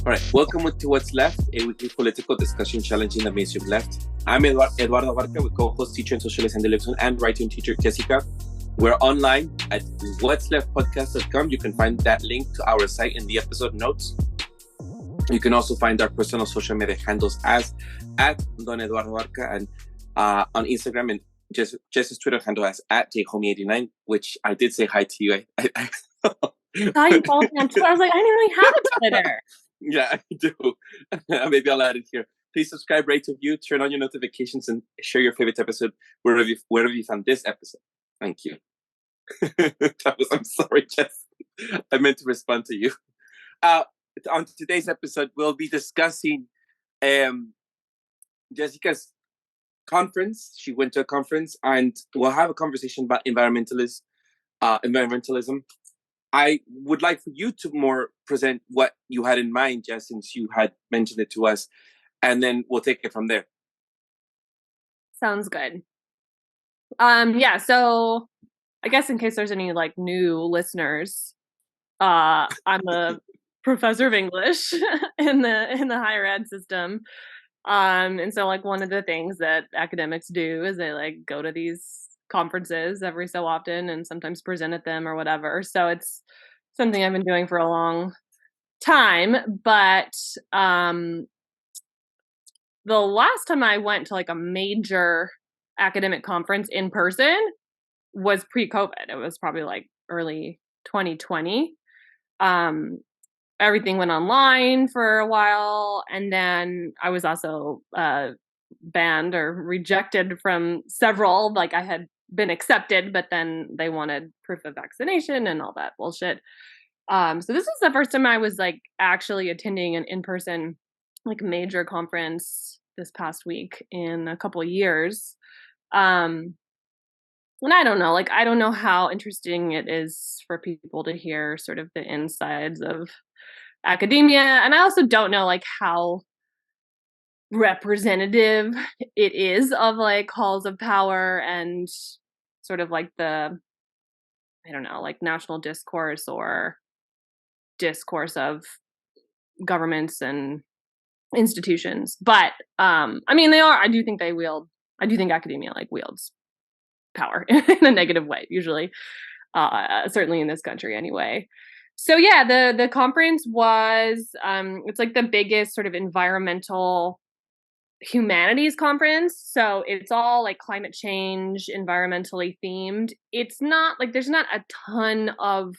All right, welcome to What's Left, a weekly political discussion challenging the mainstream left. I'm Eduardo Barca with co-host, teacher in social and television and writing teacher Jessica. We're online at what'sleftpodcast.com. You can find that link to our site in the episode notes. You can also find our personal social media handles as at Don Eduardo Barca and on Instagram, and Jess's Twitter handle as at jhomie89, which I did say hi to you. I saw you following on Twitter. I was like, I didn't really have a Twitter. Yeah, I do. Maybe I'll add it here. Please subscribe, rate, review, turn on your notifications, and share your favorite episode wherever you found this episode. Thank you. I'm sorry, Jess. I meant to respond to you. On today's episode, we'll be discussing Jessica's conference. She went to a conference, and we'll have a conversation about environmentalism. I would like for you to more present what you had in mind, Jess, since you had mentioned it to us, and then we'll take it from there. Sounds good. Yeah, so I guess in case there's any new listeners, I'm a professor of English in the higher ed system. And so one of the things that academics do is they go to these conferences every so often and sometimes present at them or whatever. So it's something I've been doing for a long time. But the last time I went to a major academic conference in person was pre-COVID. It was probably early 2020. Everything went online for a while, and then I was also banned or rejected from several. I had been accepted, but then they wanted proof of vaccination and all that bullshit. So this was the first time I was actually attending an in-person major conference this past week in a couple of years. And I don't know, I don't know how interesting it is for people to hear sort of the insides of academia, and I also don't know how representative it is of halls of power and sort of the, I don't know, national discourse or discourse of governments and institutions. But I mean, I do think academia wields power in a negative way, usually, certainly in this country anyway. So yeah, the conference was it's the biggest sort of environmental humanities conference. So it's all climate change, environmentally themed. It's not there's not a ton of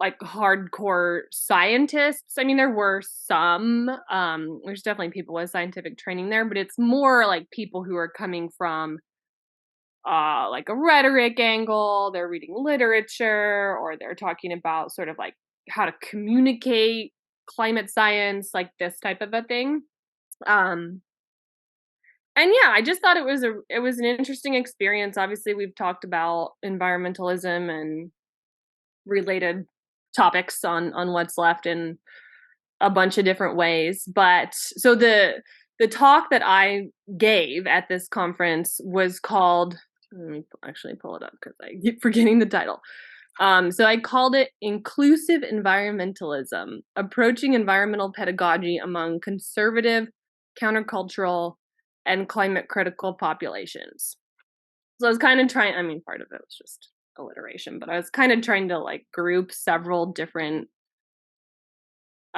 hardcore scientists. I mean, there were some. There's definitely people with scientific training there, but it's more people who are coming from a rhetoric angle. They're reading literature, or they're talking about sort of how to communicate climate science, this type of a thing. And yeah, I just thought it was an interesting experience. Obviously, we've talked about environmentalism and related topics on What's Left in a bunch of different ways. But so the talk that I gave at this conference was called, let me actually pull it up because I keep forgetting the title. So I called it Inclusive Environmentalism, Approaching Environmental Pedagogy Among Conservative, Countercultural, and Climate Critical Populations. So I was kind of trying, I mean, part of it was just alliteration, but I was kind of trying to group several different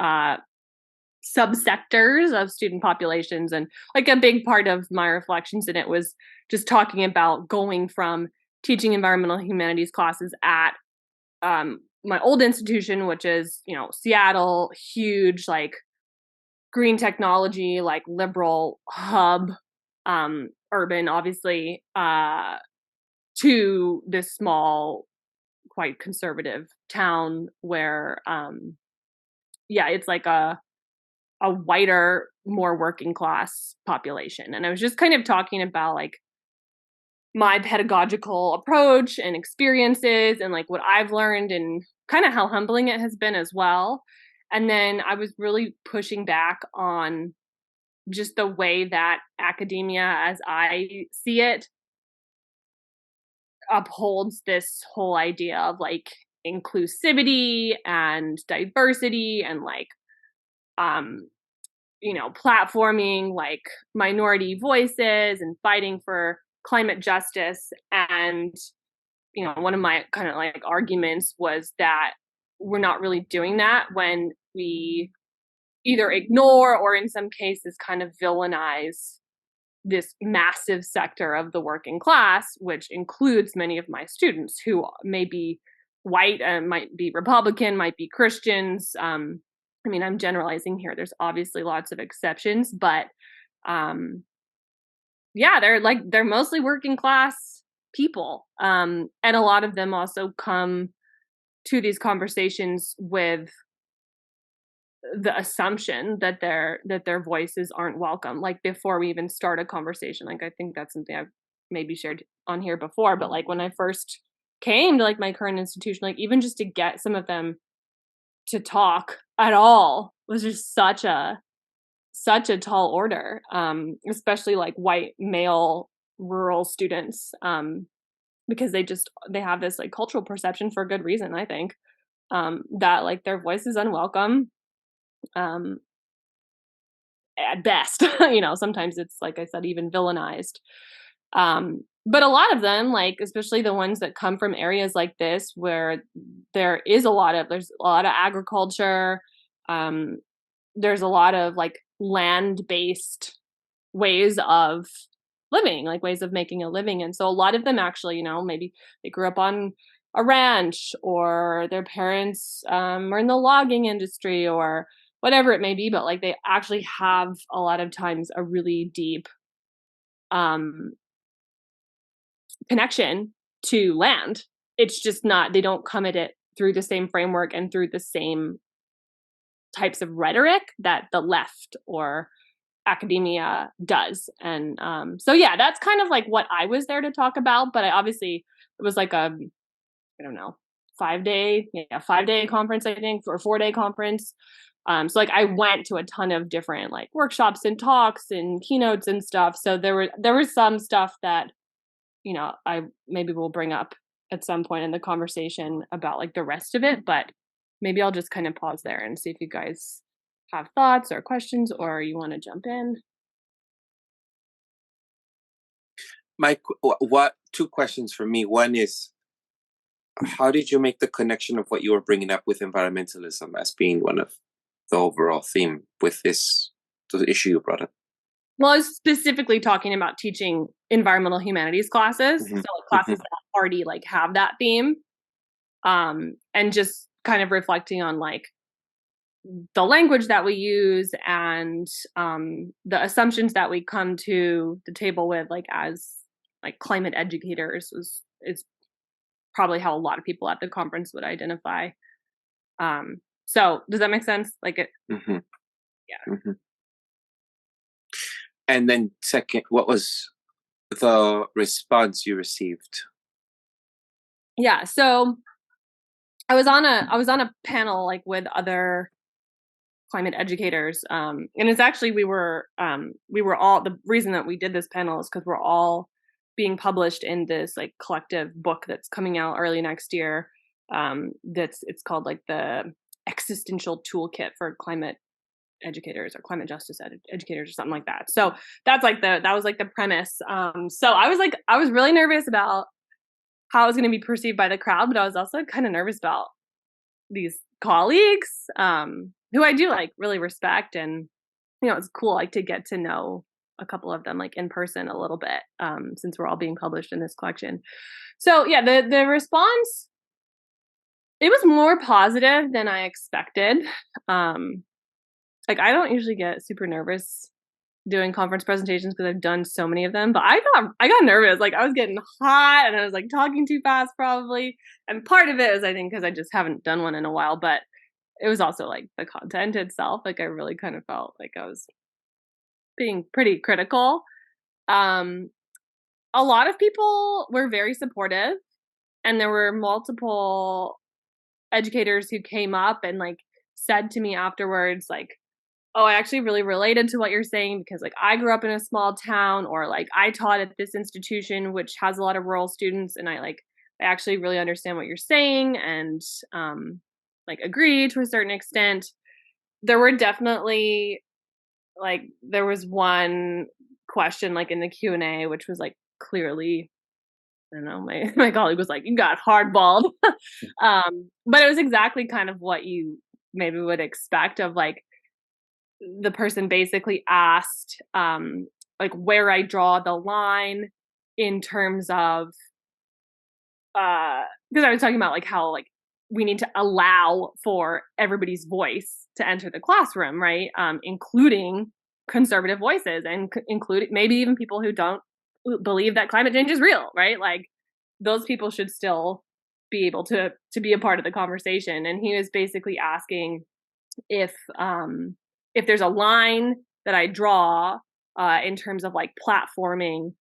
subsectors of student populations. And a big part of my reflections in it was just talking about going from teaching environmental humanities classes at my old institution, which is, Seattle, huge, green technology, liberal hub, urban, obviously, to this small, quite conservative town where, it's a whiter, more working class population. And I was just kind of talking about my pedagogical approach and experiences and what I've learned and kind of how humbling it has been as well. And then I was really pushing back on just the way that academia, as I see it, upholds this whole idea of inclusivity and diversity and platforming like minority voices and fighting for climate justice. And, one of my kind of like arguments was that we're not really doing that when we either ignore or in some cases kind of villainize this massive sector of the working class, which includes many of my students who may be white and might be Republican, might be Christians. I'm generalizing here. There's obviously lots of exceptions, but they're mostly working class people. And a lot of them also come to these conversations with the assumption that their voices aren't welcome, like before we even start a conversation. Like, I think that's something I've maybe shared on here before, but like when I first came to like my current institution, like even just to get some of them to talk at all was just such a tall order, especially like white male rural students, because they have this like cultural perception, for good reason, I think, that like their voice is unwelcome, at best. Sometimes it's, like I said, even villainized. But a lot of them, like especially the ones that come from areas like this where there's a lot of agriculture, there's a lot of like land-based ways of living, like ways of making a living. And so a lot of them actually, maybe they grew up on a ranch, or their parents are in the logging industry, or whatever it may be, but like they actually have a lot of times a really deep connection to land. It's just not, they don't come at it through the same framework and through the same types of rhetoric that the left or academia does. And that's kind of like what I was there to talk about. But it was like a, I don't know, 5-day conference, I think, or 4-day conference. So like I went to a ton of different like workshops and talks and keynotes and stuff. So there was some stuff that, I maybe will bring up at some point in the conversation about like the rest of it, but maybe I'll just kind of pause there and see if you guys have thoughts or questions, or you want to jump in. Two questions for me. One is, how did you make the connection of what you were bringing up with environmentalism as being one of the overall theme with the issue you brought up? Well, I was specifically talking about teaching environmental humanities classes, so like classes that already like have that theme, and just kind of reflecting on like the language that we use and the assumptions that we come to the table with, like as like climate educators, is probably how a lot of people at the conference would identify. So does that make sense? Like it, yeah. And then second, what was the response you received? Yeah, so I was on a panel like with other climate educators, and it's actually we were all, the reason that we did this panel is because we're all being published in this like collective book that's coming out early next year. It's called like the Existential Toolkit for Climate Educators, or Climate Justice Educators, or something like that. So that was like the premise. So I was really nervous about how I was going to be perceived by the crowd, but I was also kind of nervous about these colleagues, who I do like really respect, and it's cool like to get to know a couple of them like in person a little bit, since we're all being published in this collection. So yeah, the response, it was more positive than I expected. Like I don't usually get super nervous doing conference presentations because I've done so many of them, but I got nervous. Like I was getting hot and I was like talking too fast probably. And part of it is I think because I just haven't done one in a while, but it was also like the content itself. Like I really kind of felt like I was being pretty critical. A lot of people were very supportive, and there were multiple educators who came up and like said to me afterwards, like, oh, I actually really related to what you're saying because like I grew up in a small town, or like I taught at this institution which has a lot of rural students, and I actually really understand what you're saying, and like agree to a certain extent. there were definitely, like, there was one question, like, in the Q&A, which was, like, clearly, I don't know, my colleague was like, "You got hardballed." But it was exactly kind of what you maybe would expect of, like, the person basically asked, like, where I draw the line in terms of, because I was talking about, like, how, like, we need to allow for everybody's voice to enter the classroom, right? Including conservative voices and including maybe even people who don't believe that climate change is real, right? Like, those people should still be able to be a part of the conversation. And he was basically asking if if there's a line that I draw in terms of, like, platforming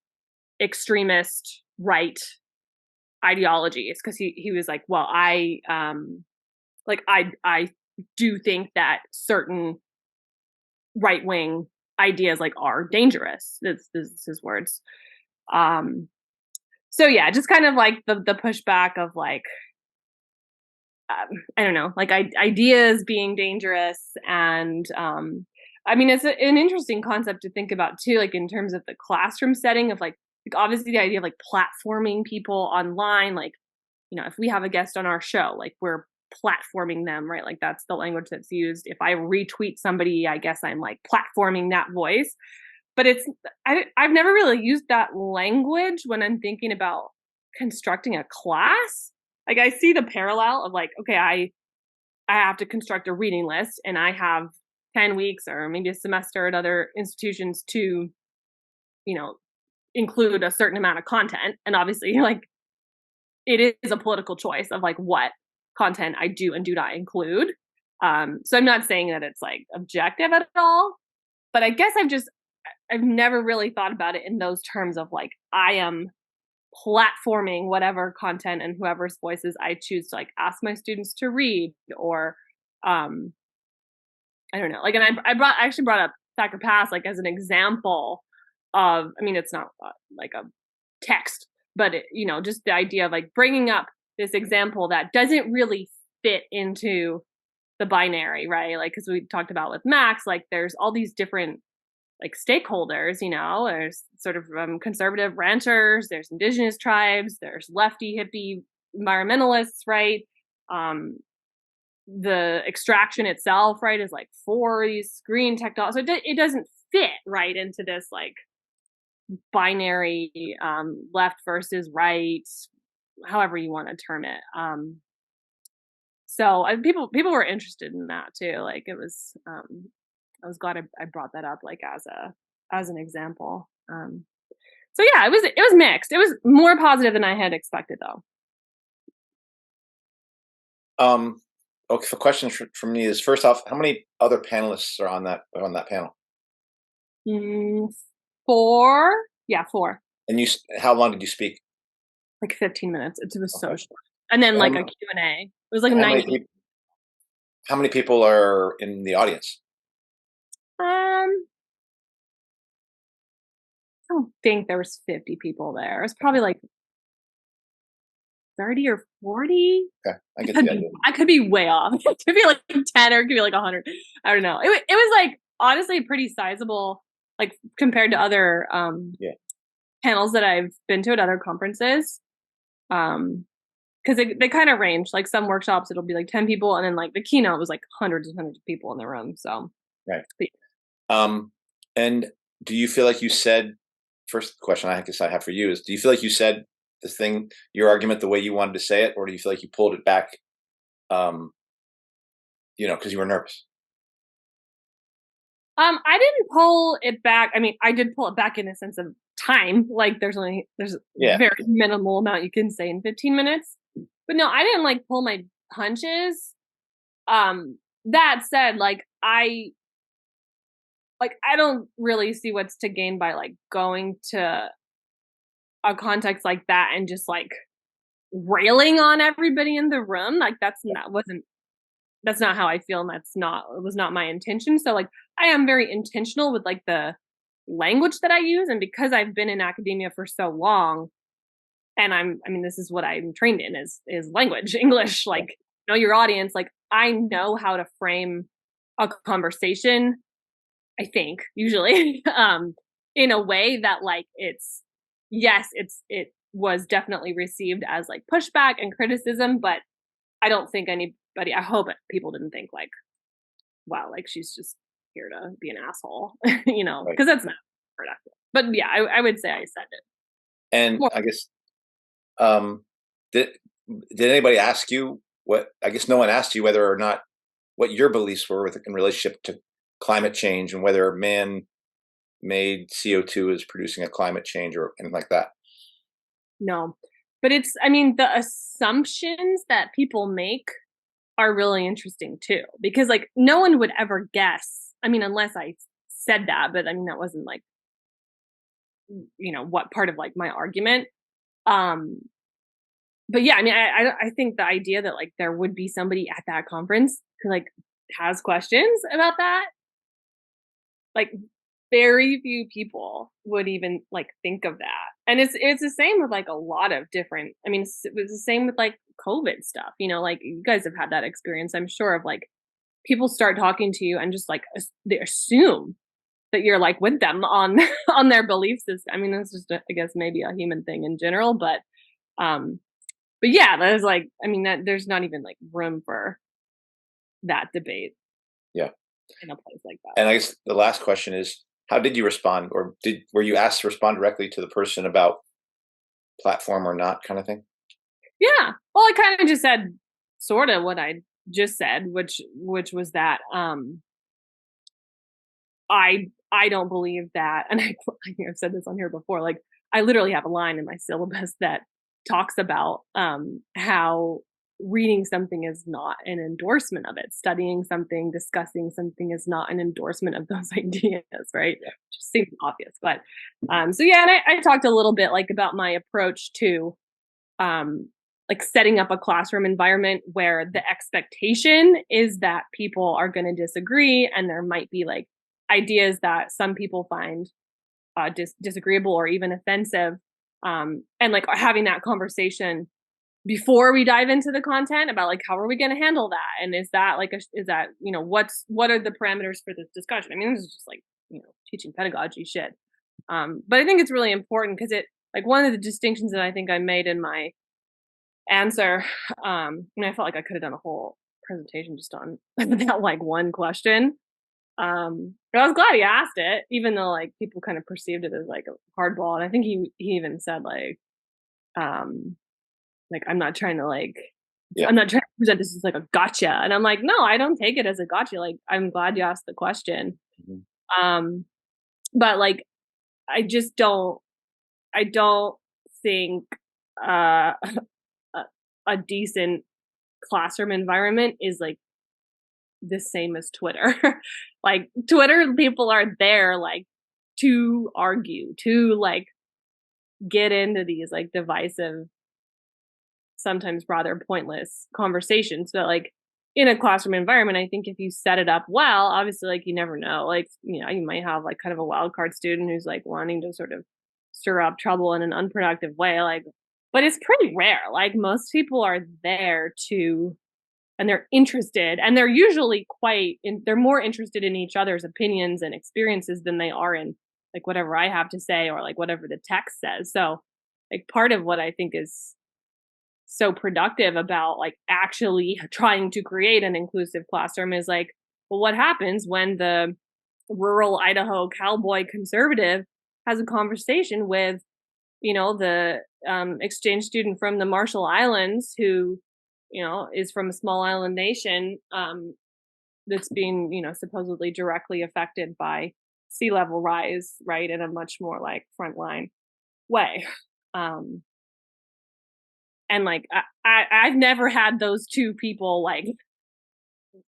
extremist right ideologies, because he was like, well, I do think that certain right wing ideas, like, are dangerous. This is his words. So yeah, just kind of like the pushback of, like, I don't know, like, ideas being dangerous. And I mean, it's an interesting concept to think about too, like, in terms of the classroom setting of, like, obviously the idea of, like, platforming people online, like, if we have a guest on our show, like, we're platforming them, right? Like, that's the language that's used. If I retweet somebody, I guess I'm, like, platforming that voice. But I've never really used that language when I'm thinking about constructing a class. Like, I see the parallel of, like, okay, I have to construct a reading list, and I have 10 weeks or maybe a semester at other institutions to, you know, include a certain amount of content. And obviously, like, it is a political choice of, like, what content I do and do not include. So I'm not saying that it's, like, objective at all, but I guess I've never really thought about it in those terms of, like, I am platforming whatever content and whoever's voices I choose to, like, ask my students to read. Or um I don't know, like, and I actually brought up Thacker Pass, like, as an example of, I mean, it's not like a text, but just the idea of, like, bringing up this example that doesn't really fit into the binary, right? Like, because we talked about with Max, like, there's all these different, like, stakeholders. There's sort of conservative ranchers, there's indigenous tribes, there's lefty hippie environmentalists, right? um the extraction itself, right, is, like, for these green technology, so it doesn't fit right into this, like, binary, left versus right, however you want to term it. So people were interested in that too. Like, it was, I was glad I brought that up, like, as an example. So yeah, it was mixed. It was more positive than I had expected, though. Okay, so question from me is, first off, how many other panelists are on that panel? Mm, four, yeah, four. And how long did you speak? Like 15 minutes. It was so Okay. short. And then, And like, a Q&A. It was like how 90. many people are in the audience? I don't think there was 50 people there. It was probably like 30 or 40. Okay, I get the idea. I could be way off. It could be like 10, or it could be like 100. I don't know. It was, like, honestly pretty sizable, like, compared to other Yeah. panels that I've been to at other conferences. Because they kind of range. Like, some workshops, it'll be like 10 people, and then, like, the keynote was like hundreds and hundreds of people in the room. So Right. but, And do you feel like you said, first question I guess I have for you is, do you feel like you said your argument the way you wanted to say it, or do you feel like you pulled it back, because you were nervous? I didn't pull it back. I mean, I did pull it back in the sense of time. Like, there's Yeah. very minimal amount you can say in 15 minutes. But no, I didn't, like, pull my punches. That said, like, I don't really see what's to gain by, like, going to a context like that and just, like, railing on everybody in the room. Like, that's not how I feel, and it was not my intention. So, like, I am very intentional with, like, the language that I use, and because I've been in academia for so long, and I mean, this is what I'm trained in, is language, English, like, know your audience. Like, I know how to frame a conversation, I think, usually, in a way that like it was definitely received as like pushback and criticism, but I don't think I hope people didn't think like, wow, like she's just here to be an asshole, Right. because that's not productive. But yeah, I would say I said it. And More. I guess, did anybody ask you what? I guess no one asked you whether or not what your beliefs were in relationship to climate change and whether man-made CO2 is producing a climate change or anything like that. No, but I mean, the assumptions that people make are really interesting too, because like no one would ever guess. I mean, unless I said that, but I mean, that wasn't like, what part of like my argument. But yeah, I mean, I think the idea that like there would be somebody at that conference who like has questions about that, like very few people would even like think of that. And it's the same with like a lot of different, I mean, it was the same with like COVID stuff, like you guys have had that experience, I'm sure, of like people start talking to you and just like they assume that you're like with them on on their belief system. I mean, that's just I guess maybe a human thing in general, but yeah, there's like, I mean, that there's not even like room for that debate. Yeah. In a place like that. And I guess the last question is, how did you respond, or were you asked to respond directly to the person about platform or not, kind of thing? Yeah. Well, I kind of just said sort of what I just said, which was that I don't believe that, and I think I've said this on here before. Like, I literally have a line in my syllabus that talks about how reading something is not an endorsement of it. Studying something, discussing something is not an endorsement of those ideas, right? Yeah. Just seems obvious, but so yeah, and I talked a little bit like about my approach to like setting up a classroom environment where the expectation is that people are going to disagree, and there might be like ideas that some people find disagreeable or even offensive, and like having that conversation before we dive into the content about like how are we going to handle that, and is that like is that what are the parameters for this discussion. I mean, this is just like teaching pedagogy shit, but I think it's really important because it, like, one of the distinctions that I think I made in my answer, I mean, I felt like I could have done a whole presentation just on that like one question. But I was glad he asked it, even though like people kind of perceived it as like a hardball. And I think he even said like I'm not trying to like Yeah. I'm not trying to present this as like a gotcha. And I'm like, no, I don't take it as a gotcha. Like, I'm glad you asked the question. Mm-hmm. But like I don't think uh a decent classroom environment is like the same as Twitter. Like, Twitter people are there like to argue, to like get into these like divisive, sometimes rather pointless conversations. So like in a classroom environment, I think if you set it up well, obviously like you never know, like you might have like kind of a wild card student who's like wanting to sort of stir up trouble in an unproductive way, like, but it's pretty rare. Like, most people are there to, and they're interested, and they're usually they're more interested in each other's opinions and experiences than they are in like whatever I have to say or like whatever the text says. So like part of what I think is so productive about like actually trying to create an inclusive classroom is like, well, what happens when the rural Idaho cowboy conservative has a conversation with the exchange student from the Marshall Islands who is from a small island nation that's being supposedly directly affected by sea level rise, right, in a much more like frontline way. And like I've never had those two people like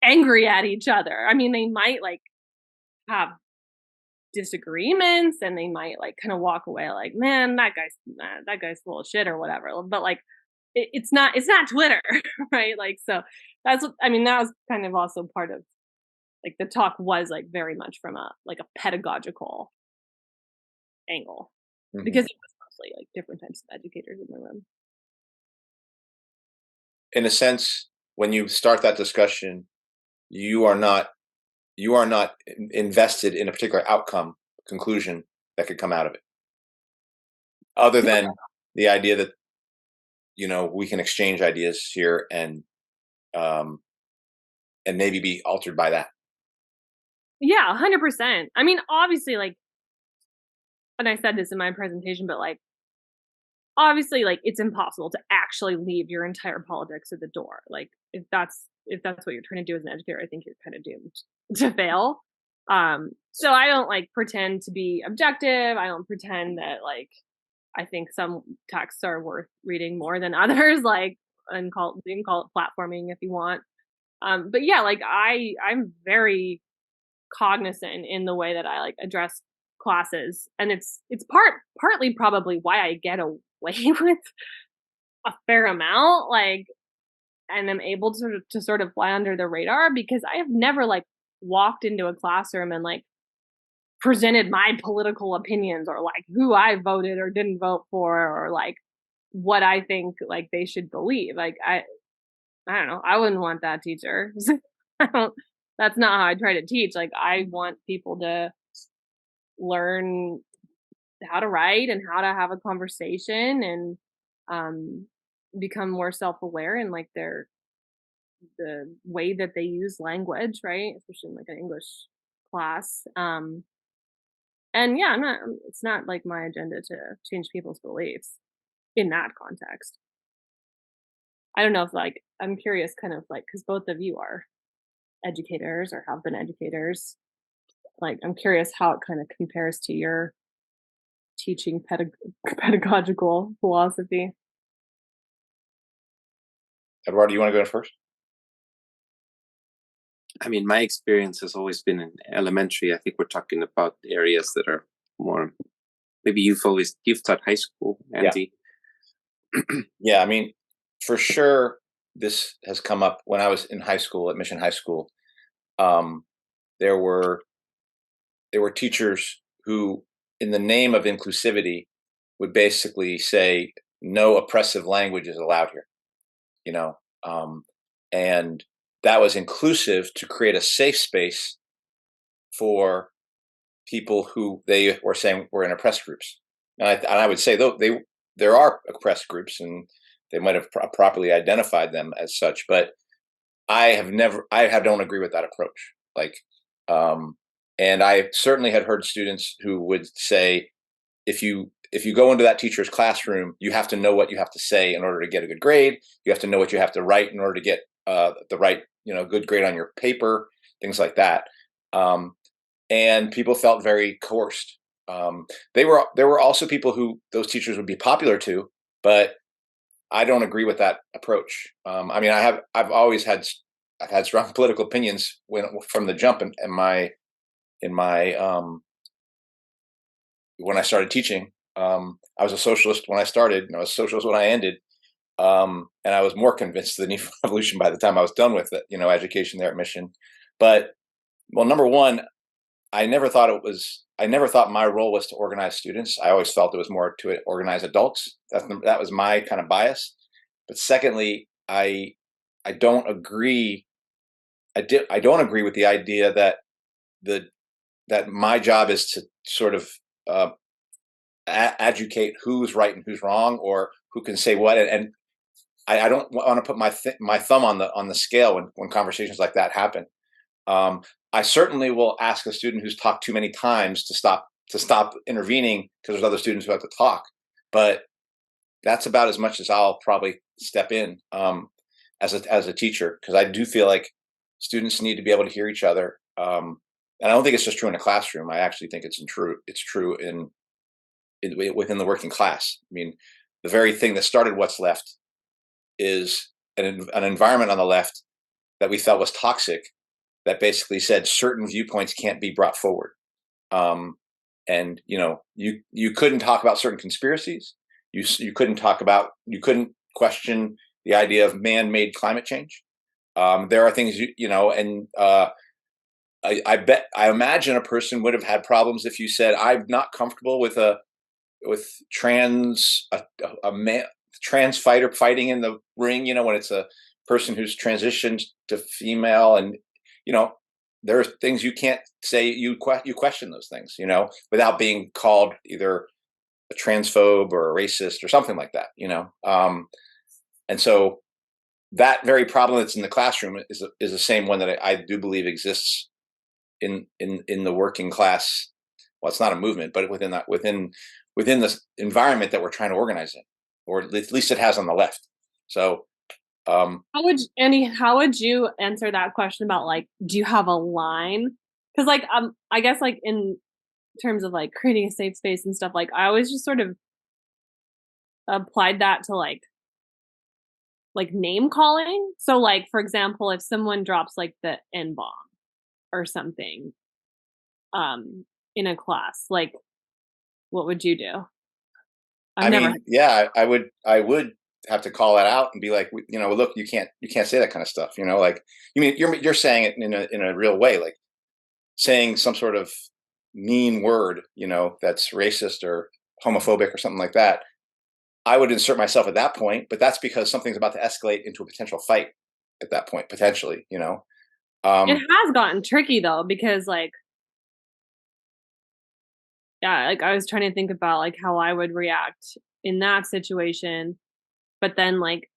angry at each other. I mean, they might like have disagreements and they might like kind of walk away like, man, that guy's full of shit or whatever. But like it's not Twitter, right? Like, so that's what I mean. That was kind of also part of like the talk was like very much from a pedagogical angle, Mm-hmm. because it was mostly like different types of educators in the room. In a sense, when you start that discussion, you are not you are not invested in a particular outcome, conclusion that could come out of it, other than the idea that, we can exchange ideas here and maybe be altered by that. Yeah, 100%. I mean, obviously, like, and I said this in my presentation, but like, obviously, like, it's impossible to actually leave your entire politics at the door. Like, if that's what you're trying to do as an educator, I think you're kind of doomed to fail. So I don't like pretend to be objective. I don't pretend that like I think some texts are worth reading more than others. Like, and you can call it platforming if you want. But yeah, like I'm very cognizant in the way that I like address classes, and it's partly probably why I get away with a fair amount, like, and I'm able to sort of fly under the radar, because I have never like walked into a classroom and like presented my political opinions, or like who I voted or didn't vote for, or like what I think like they should believe. Like I don't know, I wouldn't want that teacher. I don't, that's not how I try to teach. Like I want people to learn how to write and how to have a conversation, and become more self-aware in like the way that they use language, right? Especially in like an English class. And yeah, it's not like my agenda to change people's beliefs in that context. I don't know if like, I'm curious kind of like, because both of you are educators or have been educators. Like, I'm curious how it kind of compares to your teaching pedagogical philosophy. Eduardo, you want to go in first? I mean, my experience has always been in elementary. I think we're talking about areas that are more, maybe you've taught high school, Andy. Yeah, I mean, for sure, this has come up when I was in high school at Mission High School. There were teachers who, in the name of inclusivity, would basically say no oppressive language is allowed here, and that was inclusive to create a safe space for people who they were saying were in oppressed groups. And I would say, though, there are oppressed groups, and they might have properly identified them as such, but I don't agree with that approach. Like, and I certainly had heard students who would say, if you go into that teacher's classroom, you have to know what you have to say in order to get a good grade. You have to know what you have to write in order to get the right, good grade on your paper, things like that. And people felt very coerced. There were also people who those teachers would be popular to, but I don't agree with that approach. I mean, I've had strong political opinions from the jump in my when I started teaching. I was a socialist when I started, and I was a socialist when I ended. And I was more convinced of the need for revolution by the time I was done with it, education there at Mission. But, well, number one, I never thought my role was to organize students. I always felt it was more to organize adults. That was my kind of bias. But secondly, I don't agree. I don't agree with the idea that my job is to sort of educate who's right and who's wrong, or who can say what. And I don't want to put my thumb on the scale when conversations like that happen. I certainly will ask a student who's talked too many times to stop intervening because there's other students who have to talk. But that's about as much as I'll probably step in as a teacher, because I do feel like students need to be able to hear each other. And I don't think it's just true in a classroom. I actually think it's true within the working class. I mean, the very thing that started What's Left is an environment on the left that we felt was toxic, that basically said certain viewpoints can't be brought forward. And you couldn't talk about certain conspiracies. You couldn't question the idea of man-made climate change. There are things, and I imagine a person would have had problems if you said, I'm not comfortable with trans fighter fighting in the ring, when it's a person who's transitioned to female, and there are things you can't say. You question those things, without being called either a transphobe or a racist or something like that, and so that very problem that's in the classroom is the same one that I do believe exists in the working class. Well, it's not a movement, but within this environment that we're trying to organize in, or at least it has on the left. So how would you answer that question about, like, do you have a line? Because, like, I guess, like, in terms of, like, creating a safe space and stuff, like, I always just sort of applied that to, like name calling. So, like, for example, if someone drops, like, the N-bomb or something in a class, like, what would you do? I would have to call that out and be like, look, you can't say that kind of stuff. Like, you mean you're saying it in a real way, like saying some sort of mean word, that's racist or homophobic or something like that. I would insert myself at that point, but that's because something's about to escalate into a potential fight at that point, potentially. It has gotten tricky though, because, like, yeah, like, I was trying to think about, like, how I would react in that situation, but then, like,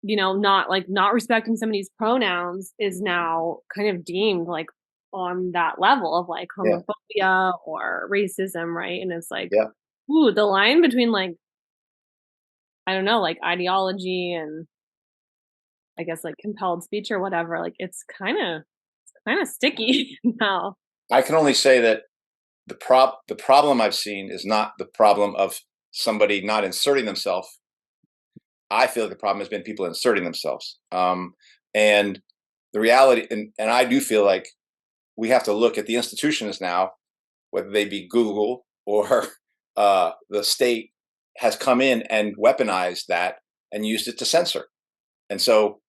not respecting somebody's pronouns is now kind of deemed, like, on that level of, like, homophobia or racism, right? And it's like, ooh, the line between, like, I don't know, like, ideology and, I guess, like, compelled speech or whatever, like, it's kind of sticky now. I can only say that the problem I've seen is not the problem of somebody not inserting themselves. I feel like the problem has been people inserting themselves. And the reality, and I do feel like we have to look at the institutions now, whether they be Google or the state, has come in and weaponized that and used it to censor. And so,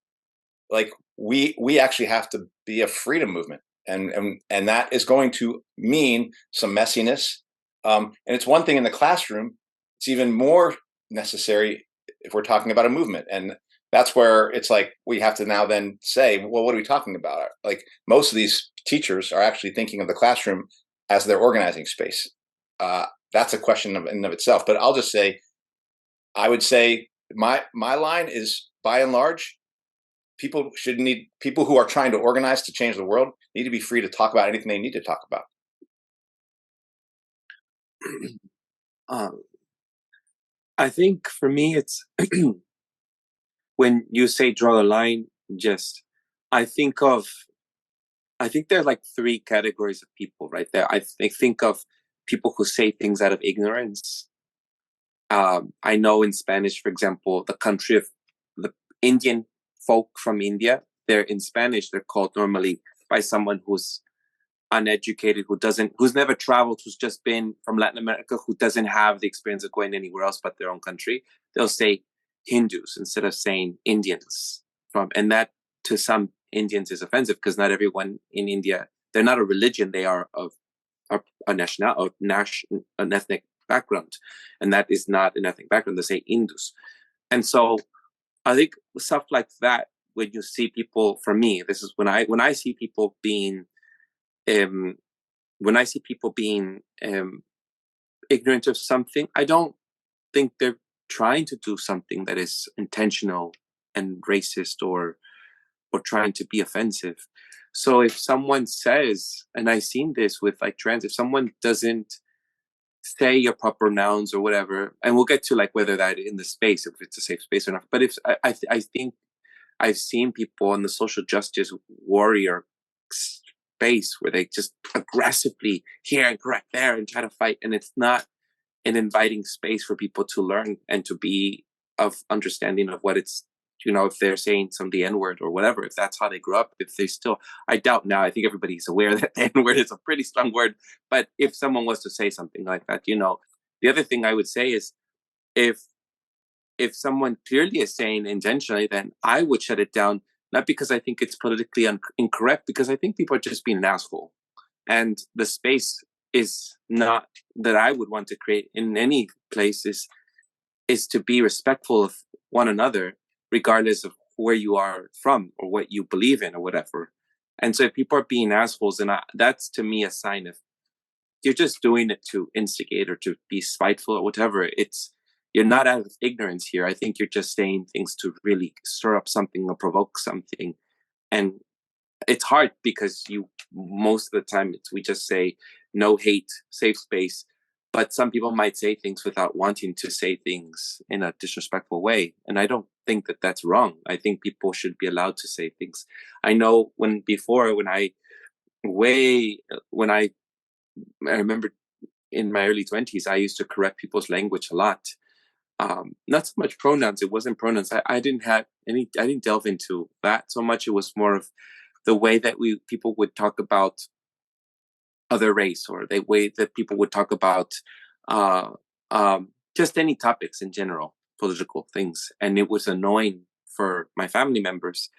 like, we actually have to be a freedom movement, and that is going to mean some messiness. And it's one thing in the classroom; it's even more necessary if we're talking about a movement. And that's where it's like we have to now then say, well, what are we talking about? Like, most of these teachers are actually thinking of the classroom as their organizing space. That's a question in and of itself. But I'll just say, I would say my line is, by and large, people who are trying to organize to change the world need to be free to talk about anything they need to talk about. I think for me, it's when you say draw the line, I think there are like three categories of people right there. I think of people who say things out of ignorance. I know in Spanish, for example, the country of the Indian folk from India, in Spanish, they're called normally by someone who's uneducated, who's never traveled, who's just been from Latin America, who doesn't have the experience of going anywhere else but their own country. They'll say Hindus instead of saying Indians. And that to some Indians is offensive, because not everyone in India, they're not a religion, they are of an ethnic background, and that is not an ethnic background. They say Indus. And so I think stuff like that, when you see people, for me, this is when I see people being ignorant of something, I don't think they're trying to do something that is intentional and racist or trying to be offensive. So if someone says, and I've seen this with like trans, if someone doesn't say your proper nouns or whatever, and we'll get to like whether that in the space, if it's a safe space or not. But if I think I've seen people in the social justice warrior space where they just aggressively here and correct there and try to fight, and it's not an inviting space for people to learn and to be of understanding of what it's, if they're saying some the N-word or whatever, if that's how they grew up, if they still, I doubt now, I think everybody's aware that the N-word is a pretty strong word, but if someone was to say something like that, the other thing I would say is, if someone clearly is saying intentionally, then I would shut it down, not because I think it's politically incorrect, because I think people are just being an asshole. And the space is not that I would want to create in any place is to be respectful of one another, regardless of where you are from or what you believe in or whatever. And so if people are being assholes, and that's to me a sign of you're just doing it to instigate or to be spiteful or whatever. You're not out of ignorance here. I think you're just saying things to really stir up something or provoke something. And it's hard because most of the time we just say no hate, safe space. But some people might say things without wanting to say things in a disrespectful way. And I don't think that that's wrong. I think people should be allowed to say things. I know when I remember in my early 20s, I used to correct people's language a lot. Not so much pronouns. It wasn't pronouns. I didn't delve into that so much. It was more of the way that people would talk about other race, or the way that people would talk about just any topics in general, political things. And it was annoying for my family members.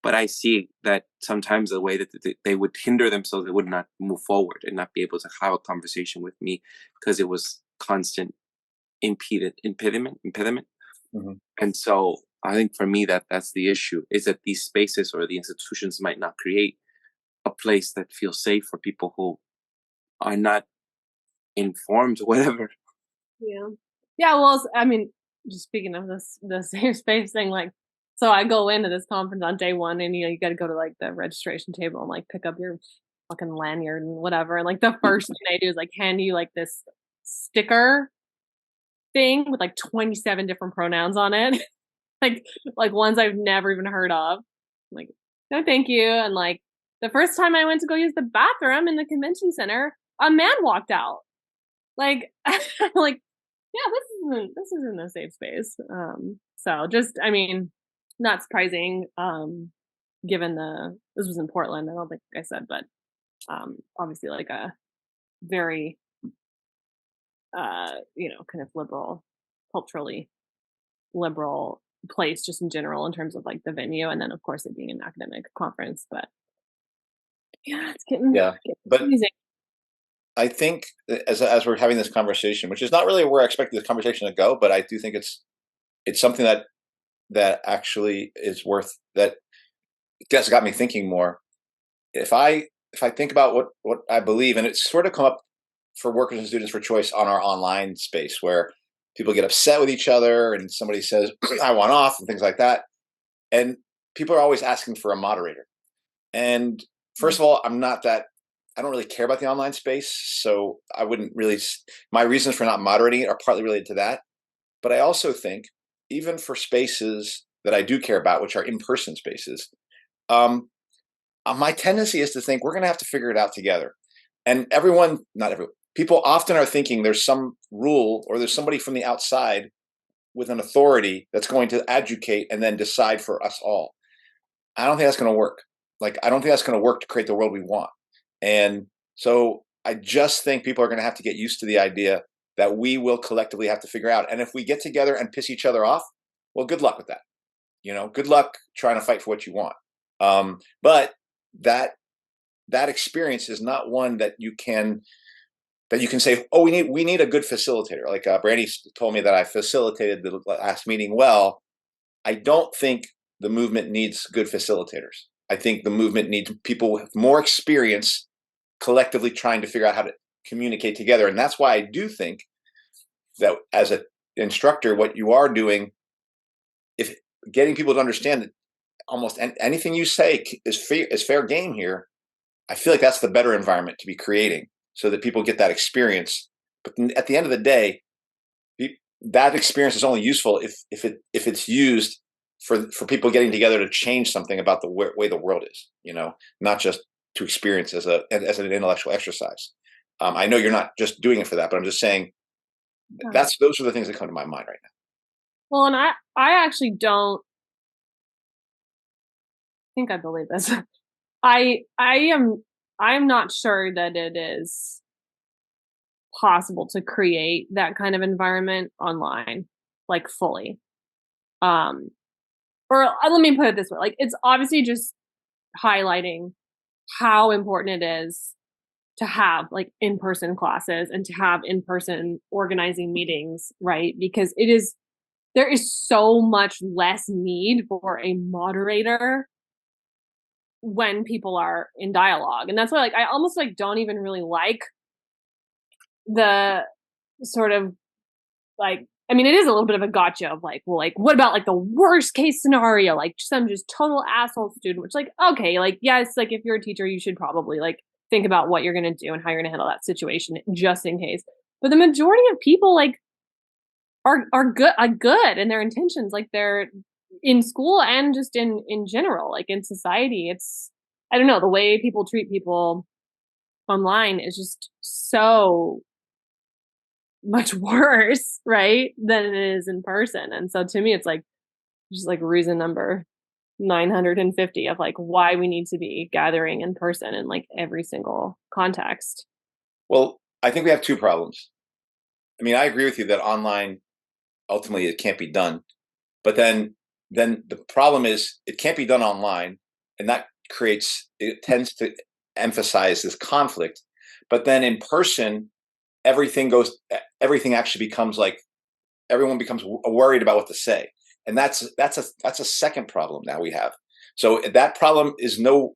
But I see that sometimes the way that they would hinder themselves, they would not move forward and not be able to have a conversation with me because it was constant impediment. Mm-hmm. And so I think for me that's the issue, is that these spaces or the institutions might not create a place that feels safe for people who are not informed, whatever. Yeah. Well, I mean, just speaking of the safe space thing, like, so I go into this conference on day one, and you got to go to like the registration table and like pick up your fucking lanyard and whatever. And like the first thing they do is like hand you like this sticker thing with like 27 different pronouns on it, like ones I've never even heard of. I'm like, no, thank you. And like the first time I went to go use the bathroom in the convention center, a man walked out. Like, like, yeah, this isn't a safe space. So just, I mean, not surprising, given this was in Portland, I don't think I said, but obviously like a very kind of liberal, culturally liberal place just in general in terms of like the venue, and then of course it being an academic conference. But yeah, it's getting but confusing. I think as we're having this conversation, which is not really where I expected this conversation to go, but I do think it's something that actually is worth, that has got me thinking more. If I think about what I believe, and it's sort of come up for workers and students for choice on our online space, where people get upset with each other and somebody says I want off and things like that, and people are always asking for a moderator. And first of all, I don't really care about the online space, so I wouldn't really. My reasons for not moderating it are partly related to that. But I also think, even for spaces that I do care about, which are in-person spaces, my tendency is to think we're going to have to figure it out together. And not everyone, people often are thinking there's some rule or there's somebody from the outside with an authority that's going to educate and then decide for us all. I don't think that's going to work. Like, I don't think that's going to work to create the world we want. And so I just think people are going to have to get used to the idea that we will collectively have to figure out. And if we get together and piss each other off, well, good luck with that. Good luck trying to fight for what you want. But that experience is not one that you can say, oh, we need a good facilitator. Like Brandy told me that I facilitated the last meeting well. I don't think the movement needs good facilitators. I think the movement needs people with more experience collectively trying to figure out how to communicate together. And that's why I do think that as an instructor, what you are doing, if getting people to understand that almost anything you say is fair game here, I feel like that's the better environment to be creating, so that people get that experience. But at the end of the day, that experience is only useful if it's used for people getting together to change something about the way the world is, not just to experience as an intellectual exercise. I know you're not just doing it for that, but I'm just saying those are the things that come to my mind right now. Well, and I actually don't think I believe this. I'm not sure that it is possible to create that kind of environment online, like fully. Or let me put it this way, like, it's obviously just highlighting how important it is to have like in-person classes and to have in-person organizing meetings, right? Because there is so much less need for a moderator when people are in dialogue. And that's why like I almost like don't even really like the sort of like, I mean, it is a little bit of a gotcha of like, well, like, what about like the worst case scenario? Like some just total asshole student, which like, okay, like, yes, like if you're a teacher, you should probably like think about what you're going to do and how you're going to handle that situation just in case. But the majority of people like are good in their intentions. Like they're in school and just in general, like in society. It's, I don't know, the way people treat people online is just so much worse, right, than it is in person. And so to me, it's like just like reason number 950 of like why we need to be gathering in person in like every single context. Well, I think we have two problems. I mean, I agree with you that online, ultimately, it can't be done. But then the problem is it can't be done online, and that it tends to emphasize this conflict. But then in person, everything actually becomes like everyone becomes worried about what to say, and that's a second problem now we have. So that problem is no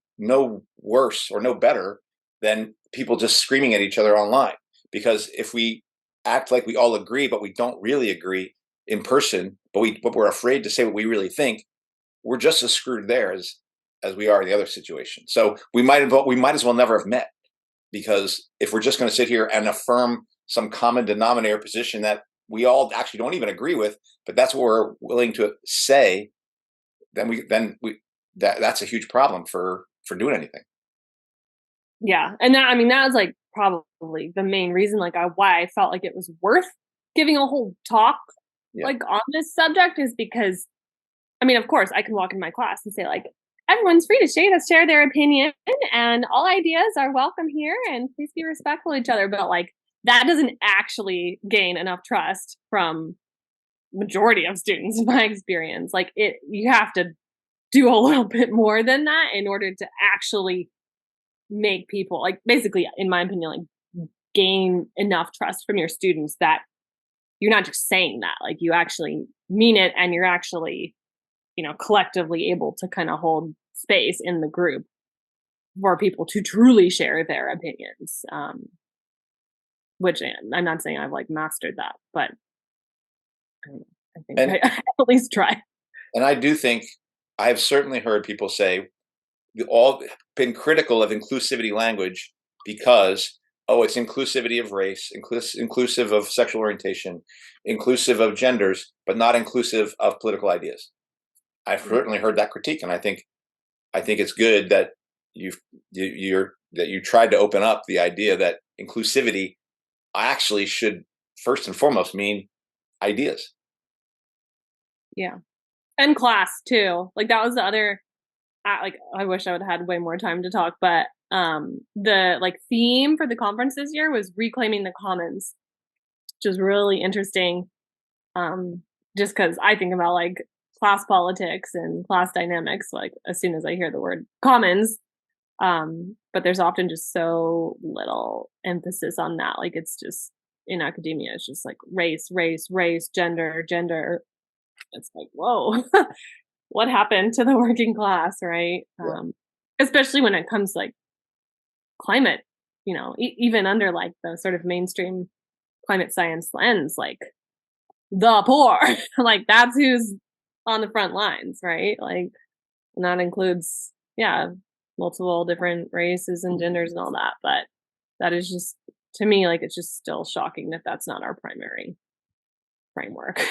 worse or no better than people just screaming at each other online, because if we act like we all agree but we don't really agree in person, but we're afraid to say what we really think, we're just as screwed there as we are in the other situation. So we might as well never have met, because if we're just going to sit here and affirm some common denominator position that we all actually don't even agree with, but that's what we're willing to say, that's a huge problem for doing anything. Yeah, and that, I mean, that was like probably the main reason like why I felt like it was worth giving a whole talk like on this subject, is because I mean, of course, I can walk in my class and say like, everyone's free to share their opinion, and all ideas are welcome here, and please be respectful of each other. But like, that doesn't actually gain enough trust from majority of students, in my experience. Like you have to do a little bit more than that in order to actually make people, like, basically, in my opinion, like gain enough trust from your students that you're not just saying that, like you actually mean it, and you're actually, collectively able to kind of hold space in the group for people to truly share their opinions. Which I'm not saying I've like mastered that, but I think I at least try. And I do think I've certainly heard people say we've all been critical of inclusivity language because, oh, it's inclusivity of race, inclusive of sexual orientation, inclusive of genders, but not inclusive of political ideas. I've certainly heard that critique, and I think it's good that you tried to open up the idea that inclusivity actually should first and foremost mean ideas. Yeah, and class too. Like that was the other. Like I wish I would have had way more time to talk, but the like theme for the conference this year was reclaiming the commons, which is really interesting. Just because I think about like class politics and class dynamics, like as soon as I hear the word commons, but there's often just so little emphasis on that. Like it's just in academia, it's just like race, gender. It's like, whoa. What happened to the working class, right? Yeah. Especially when it comes to like climate, even under like the sort of mainstream climate science lens, like the poor, like that's who's on the front lines, right? Like, and that includes, multiple different races and genders and all that. But that is just, to me, like, it's just still shocking that that's not our primary framework.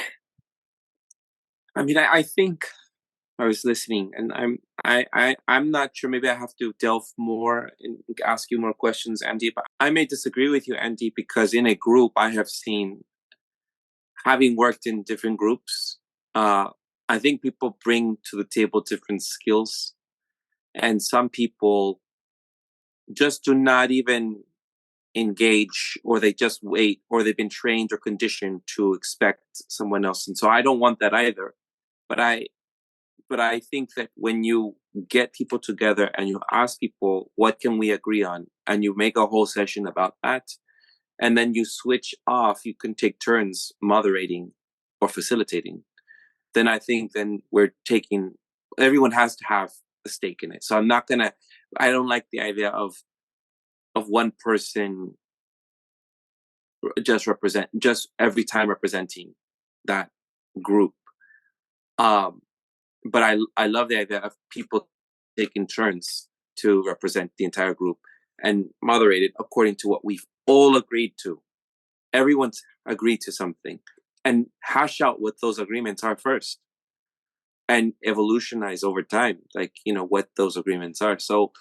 I mean, I think I was listening, and I'm not sure. Maybe I have to delve more and ask you more questions, Andy. But I may disagree with you, Andy, because in a group I have seen, having worked in different groups, I think people bring to the table different skills, and some people just do not even engage, or they just wait, or they've been trained or conditioned to expect someone else. And so I don't want that either. But I think that when you get people together and you ask people, what can we agree on? And you make a whole session about that, and then you switch off, you can take turns moderating or facilitating. Then I think then everyone has to have a stake in it. So I don't like the idea of one person just every time representing that group. But I love the idea of people taking turns to represent the entire group and moderate it according to what we've all agreed to. Everyone's agreed to something, and hash out what those agreements are first, and evolutionize over time, like, what those agreements are. So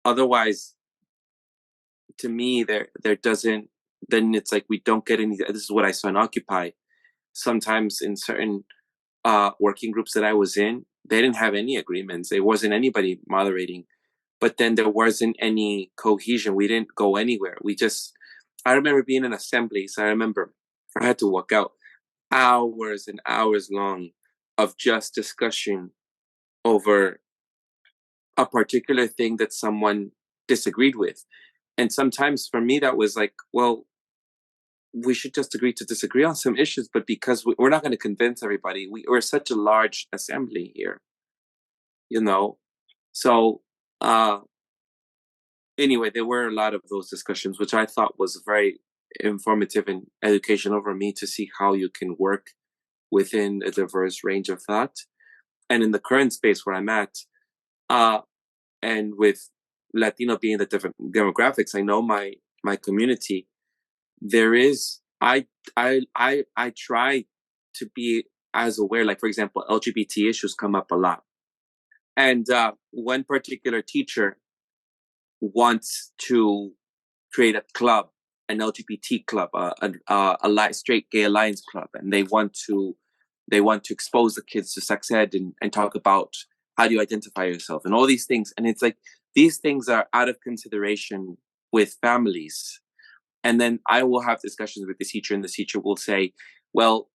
otherwise, to me, there doesn't, then it's like we don't get any. This is what I saw in Occupy. Sometimes in certain working groups that I was in, they didn't have any agreements. There wasn't anybody moderating, but then there wasn't any cohesion. We didn't go anywhere. I remember being in assemblies. I remember I had to walk out hours and hours long of just discussion over a particular thing that someone disagreed with. And sometimes for me, that was like, well, we should just agree to disagree on some issues, but because we're not going to convince everybody, we're such a large assembly here, So anyway, there were a lot of those discussions, which I thought was very informative and educational for me to see how you can work within a diverse range of thought. And in the current space where I'm at, and with Latino being the different demographics, I know my community. There is, I try to be as aware. Like, for example, LGBT issues come up a lot, and one particular teacher wants to create a club, an LGBT club, a straight gay alliance club, and they want to expose the kids to sex ed and talk about how do you identify yourself and all these things. And it's like, these things are out of consideration with families. And then I will have discussions with the teacher, and the teacher will say, well,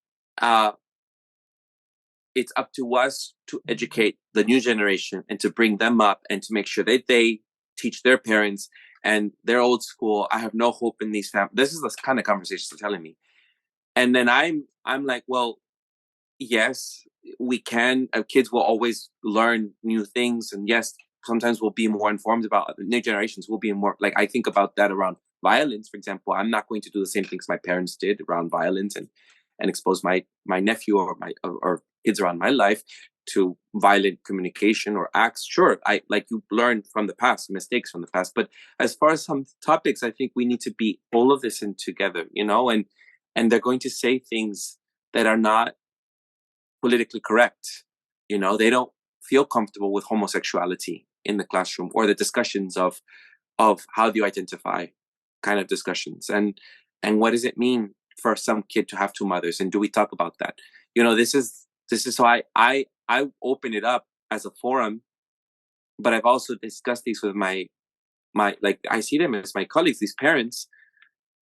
it's up to us to educate the new generation and to bring them up and to make sure that they teach their parents, and they're old school. I have no hope in these families. This is the kind of conversations they're telling me. And then I'm like, well, yes, we can. Kids will always learn new things. And yes, sometimes we'll be more informed about new generations. Will be more, like, I think about that around violence, for example. I'm not going to do the same things my parents did around violence and expose my nephew or kids around my life to violent communication or acts. Sure, you learn from the past, mistakes from the past. But as far as some topics, I think we need to be all of this in together, and they're going to say things that are not politically correct. They don't feel comfortable with homosexuality in the classroom, or the discussions of how do you identify kind of discussions, and what does it mean for some kid to have two mothers, and do we talk about that? This is so I open it up as a forum, but I've also discussed these with my I see them as my colleagues, these parents,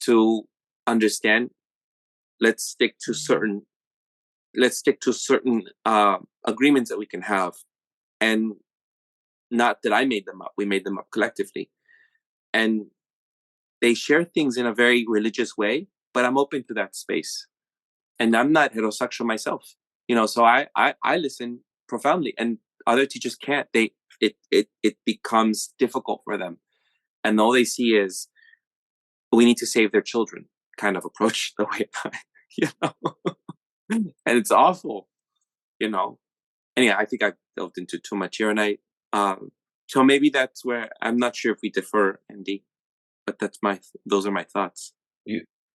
to understand. Let's stick to certain agreements that we can have, and not that I made them up. We made them up collectively, and they share things in a very religious way. But I'm open to that space, and I'm not heterosexual myself, So I listen profoundly, and other teachers can't. It becomes difficult for them, and all they see is, we need to save their children kind of approach the way and it's awful, Anyway, I think I delved into too much here, and so maybe that's where I'm not sure if we differ, Andy, but those are my thoughts.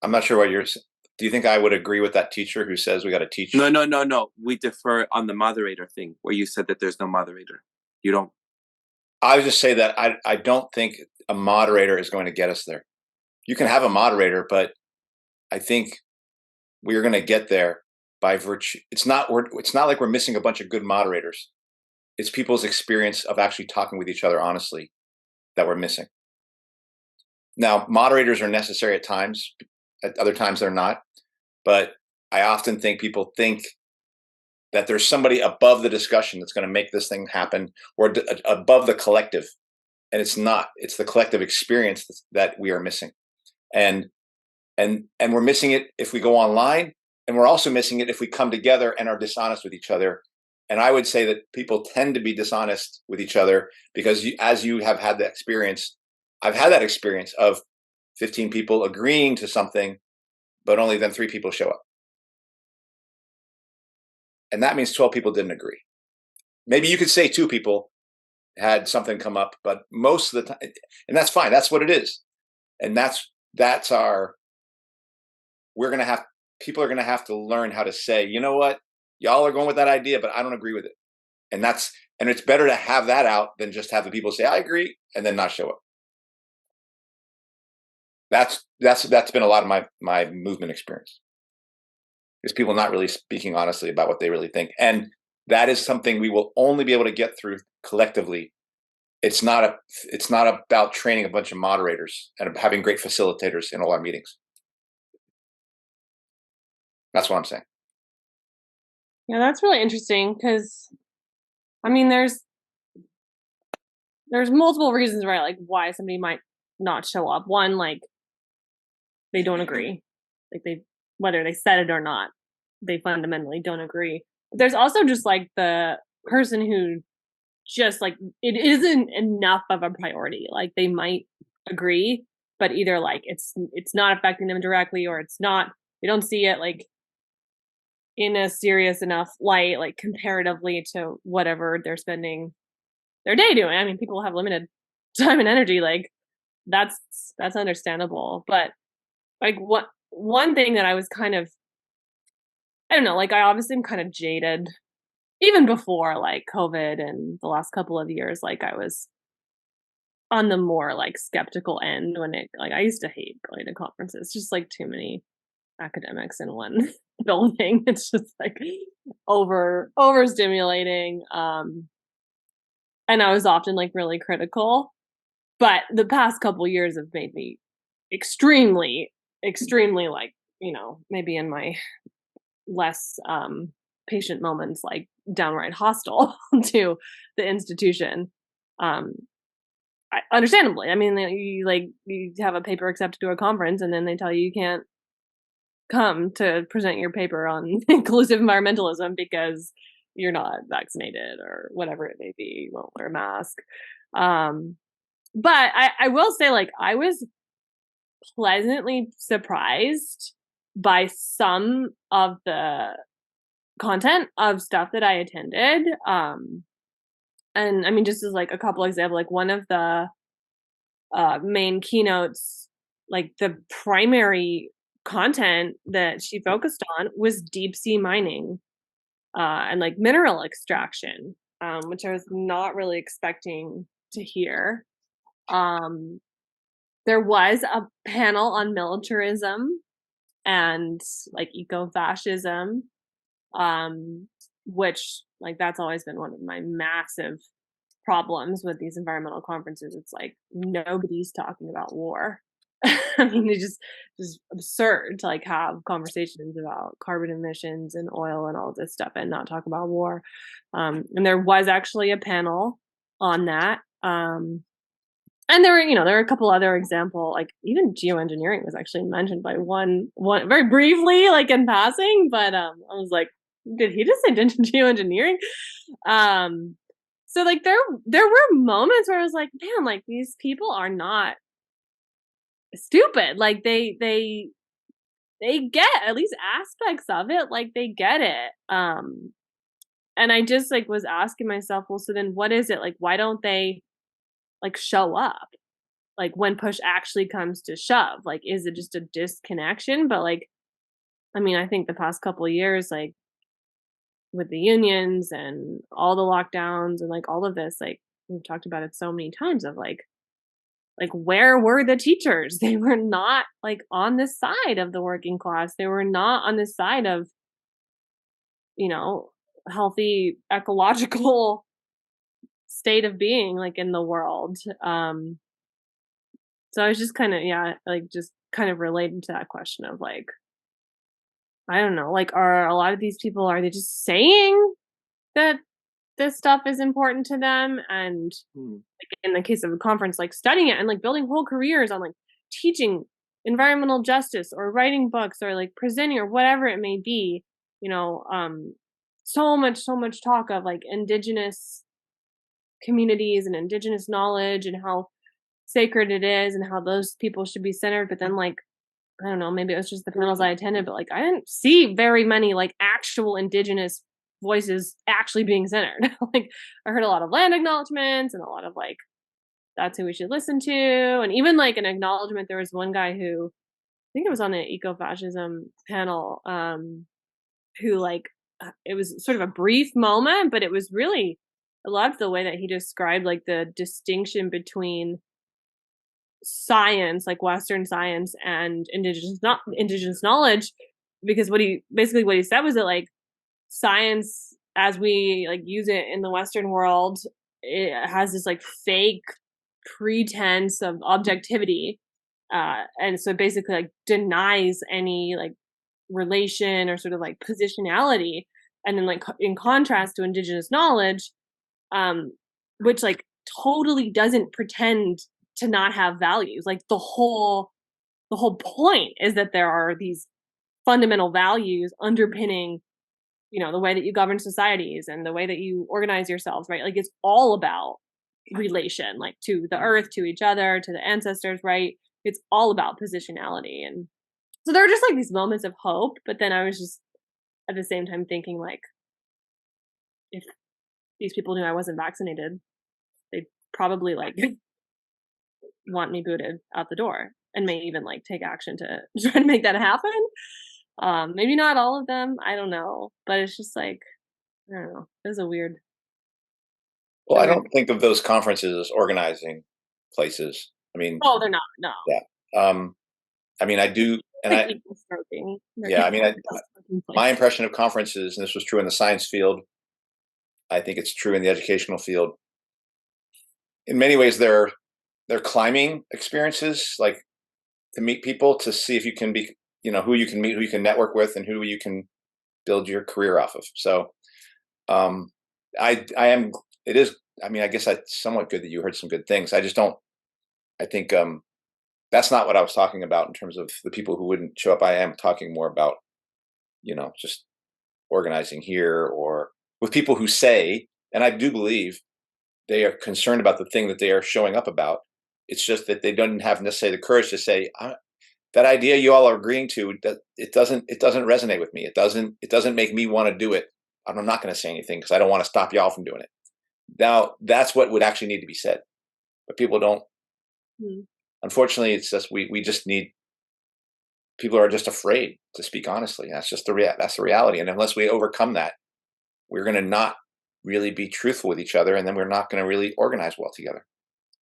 I'm not sure what do you think I would agree with that teacher who says we got to teach? No. We differ on the moderator thing, where you said that there's no moderator. You don't. I would just say that I don't think a moderator is going to get us there. You can have a moderator, but I think we're going to get there by virtue. It's not like we're missing a bunch of good moderators. It's people's experience of actually talking with each other honestly that we're missing. Now, moderators are necessary at times. At other times, they're not. But I often think people think that there's somebody above the discussion that's going to make this thing happen, or above the collective. And it's not. It's the collective experience that we are missing. And we're missing it if we go online, and we're also missing it if we come together and are dishonest with each other And I would say that people tend to be dishonest with each other because as you have had the experience, I've had that experience of 15 people agreeing to something, but only then 3 people show up. And that means 12 people didn't agree. Maybe you could say 2 people had something come up, but most of the time, and that's fine. That's what it is. And that's our, people are going to have to learn how to say, you know what, y'all are going with that idea, but I don't agree with it. And it's better to have that out than just have the people say, I agree, and then not show up. That's been a lot of my movement experience. Is people not really speaking honestly about what they really think. And that is something we will only be able to get through collectively. It's not about training a bunch of moderators and having great facilitators in all our meetings. That's what I'm saying. Yeah, that's really interesting because, I mean, there's multiple reasons, right? Like why somebody might not show up. One, like they don't agree, like whether they said it or not, they fundamentally don't agree. But there's also just like the person who just like it isn't enough of a priority. Like they might agree, but either like it's not affecting them directly, or it's not, they don't see it like in a serious enough light, like comparatively to whatever they're spending their day doing. I mean, people have limited time and energy. Like that's understandable. But like one thing that I was kind of, I don't know, like I obviously am kind of jaded even before like COVID and the last couple of years. Like I was on the more like skeptical end when it, like I used to hate going to conferences, just like too many academics in one building. It's just like overstimulating. And I was often like really critical, but the past couple years have made me extremely like, you know, maybe in my less patient moments, like downright hostile to the institution. Understandably, I mean, you have a paper accepted to a conference and then they tell you can't come to present your paper on inclusive environmentalism because you're not vaccinated or whatever it may be, you won't wear a mask. But I will say, like, I was pleasantly surprised by some of the content of stuff that I attended. And I mean, just as like a couple examples, like one of the main keynotes, like the primary content that she focused on was deep sea mining and like mineral extraction, which I was not really expecting to hear. There was a panel on militarism and like eco-fascism, which like that's always been one of my massive problems with these environmental conferences. It's like nobody's talking about war. I mean, it's just absurd to like have conversations about carbon emissions and oil and all this stuff and not talk about war. And there was actually a panel on that. And there were a couple other examples, like even geoengineering was actually mentioned by one very briefly, like in passing, but I was like, did he just say geoengineering? So like there were moments where I was like, man, like these people are not stupid. Like they get at least aspects of it, like they get it. And I just like was asking myself, well, so then what is it? Like, why don't they like show up? Like when push actually comes to shove, like, is it just a disconnection? But like, I mean, I think the past couple of years, like with the unions and all the lockdowns and like all of this, like we've talked about it so many times of like where were the teachers? They were not like on the side of the working class. They were not on the side of, you know, healthy ecological state of being like in the world. So I was just kind of, just kind of related to that question of like, I don't know, like, are a lot of these people, are they just saying that this stuff is important to them? And like in the case of a conference, like studying it and like building whole careers on like teaching environmental justice or writing books or like presenting or whatever it may be, you know, so much talk of like indigenous communities and indigenous knowledge and how sacred it is and how those people should be centered. But then like, I don't know, maybe it was just the panels I attended, but like I didn't see very many like actual indigenous voices actually being centered. Like I heard a lot of land acknowledgements and a lot of like, that's who we should listen to. And even like an acknowledgement, there was one guy who, I think it was on the ecofascism panel, who like, it was sort of a brief moment, but it was really, I loved the way that he described like the distinction between science, like Western science, and indigenous knowledge, because what he said was that like science as we like use it in the Western world, it has this like fake pretense of objectivity, and so basically like denies any like relation or sort of like positionality, and then like in contrast to indigenous knowledge, which like totally doesn't pretend to not have values. Like the whole point is that there are these fundamental values underpinning, you know, the way that you govern societies and the way that you organize yourselves, right? Like it's all about relation, like to the earth, to each other, to the ancestors, right? It's all about positionality. And so there were just like these moments of hope, but then I was just at the same time thinking like, if these people knew I wasn't vaccinated, they'd probably like want me booted out the door and may even like take action to try to make that happen. Maybe not all of them, I don't know, but it's just like, I don't know, it was a weird. Well, I don't think of those conferences as organizing places. I mean, Oh, they're not. No. Yeah. I mean, I do, and like yeah, I mean, my impression of conferences, and this was true in the science field, I think it's true in the educational field. In many ways, they're climbing experiences, like to meet people, to see if you can be, you know, who you can meet, who you can network with, and who you can build your career off of. So, I am. It is. I mean, I guess it's somewhat good that you heard some good things. I just don't. I think that's not what I was talking about in terms of the people who wouldn't show up. I am talking more about, you know, just organizing here or with people who say, and I do believe they are concerned about the thing that they are showing up about. It's just that they don't have necessarily the courage to say, that idea you all are agreeing to, that it doesn't resonate with me. It doesn't make me want to do it. I'm not going to say anything because I don't want to stop y'all from doing it. Now that's what would actually need to be said, but people don't. Unfortunately, it's just we just need. People are just afraid to speak honestly. That's just that's the reality. And unless we overcome that, we're going to not really be truthful with each other, and then we're not going to really organize well together.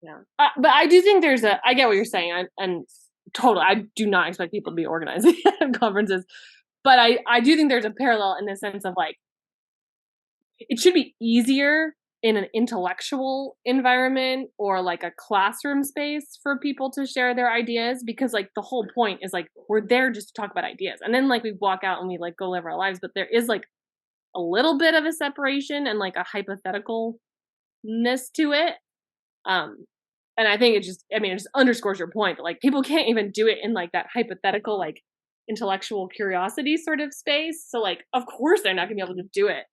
Yeah, but I do think I get what you're saying, and totally, I do not expect people to be organizing conferences, but I do think there's a parallel in the sense of like, it should be easier in an intellectual environment or like a classroom space for people to share their ideas, because like the whole point is like we're there just to talk about ideas, and then like we walk out and we like go live our lives, but there is like a little bit of a separation and like a hypotheticalness to it. And I think it just underscores your point that like people can't even do it in like that hypothetical, like intellectual curiosity sort of space. So like, of course they're not gonna be able to do it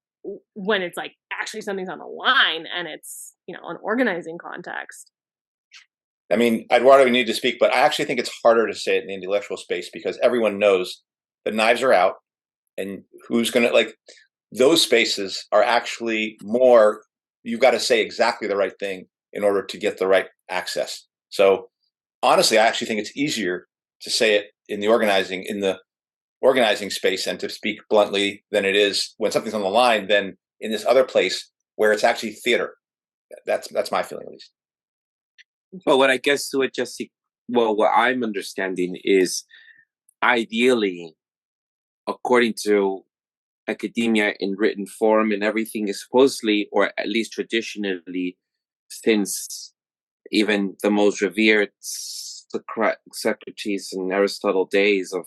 when it's like actually something's on the line and it's, you know, an organizing context. I mean, Eduardo, we need to speak, but I actually think it's harder to say it in the intellectual space because everyone knows the knives are out, and who's going to, like, those spaces are actually more, you've got to say exactly the right thing in order to get the right access. So honestly, I actually think it's easier to say it in the organizing space and to speak bluntly than it is when something's on the line than in this other place where it's actually theater. That's my feeling, at least. Well, what I guess to it, Jesse, well, what I'm understanding is ideally, according to academia in written form and everything, is supposedly, or at least traditionally, since even the most revered Socrates and Aristotle days of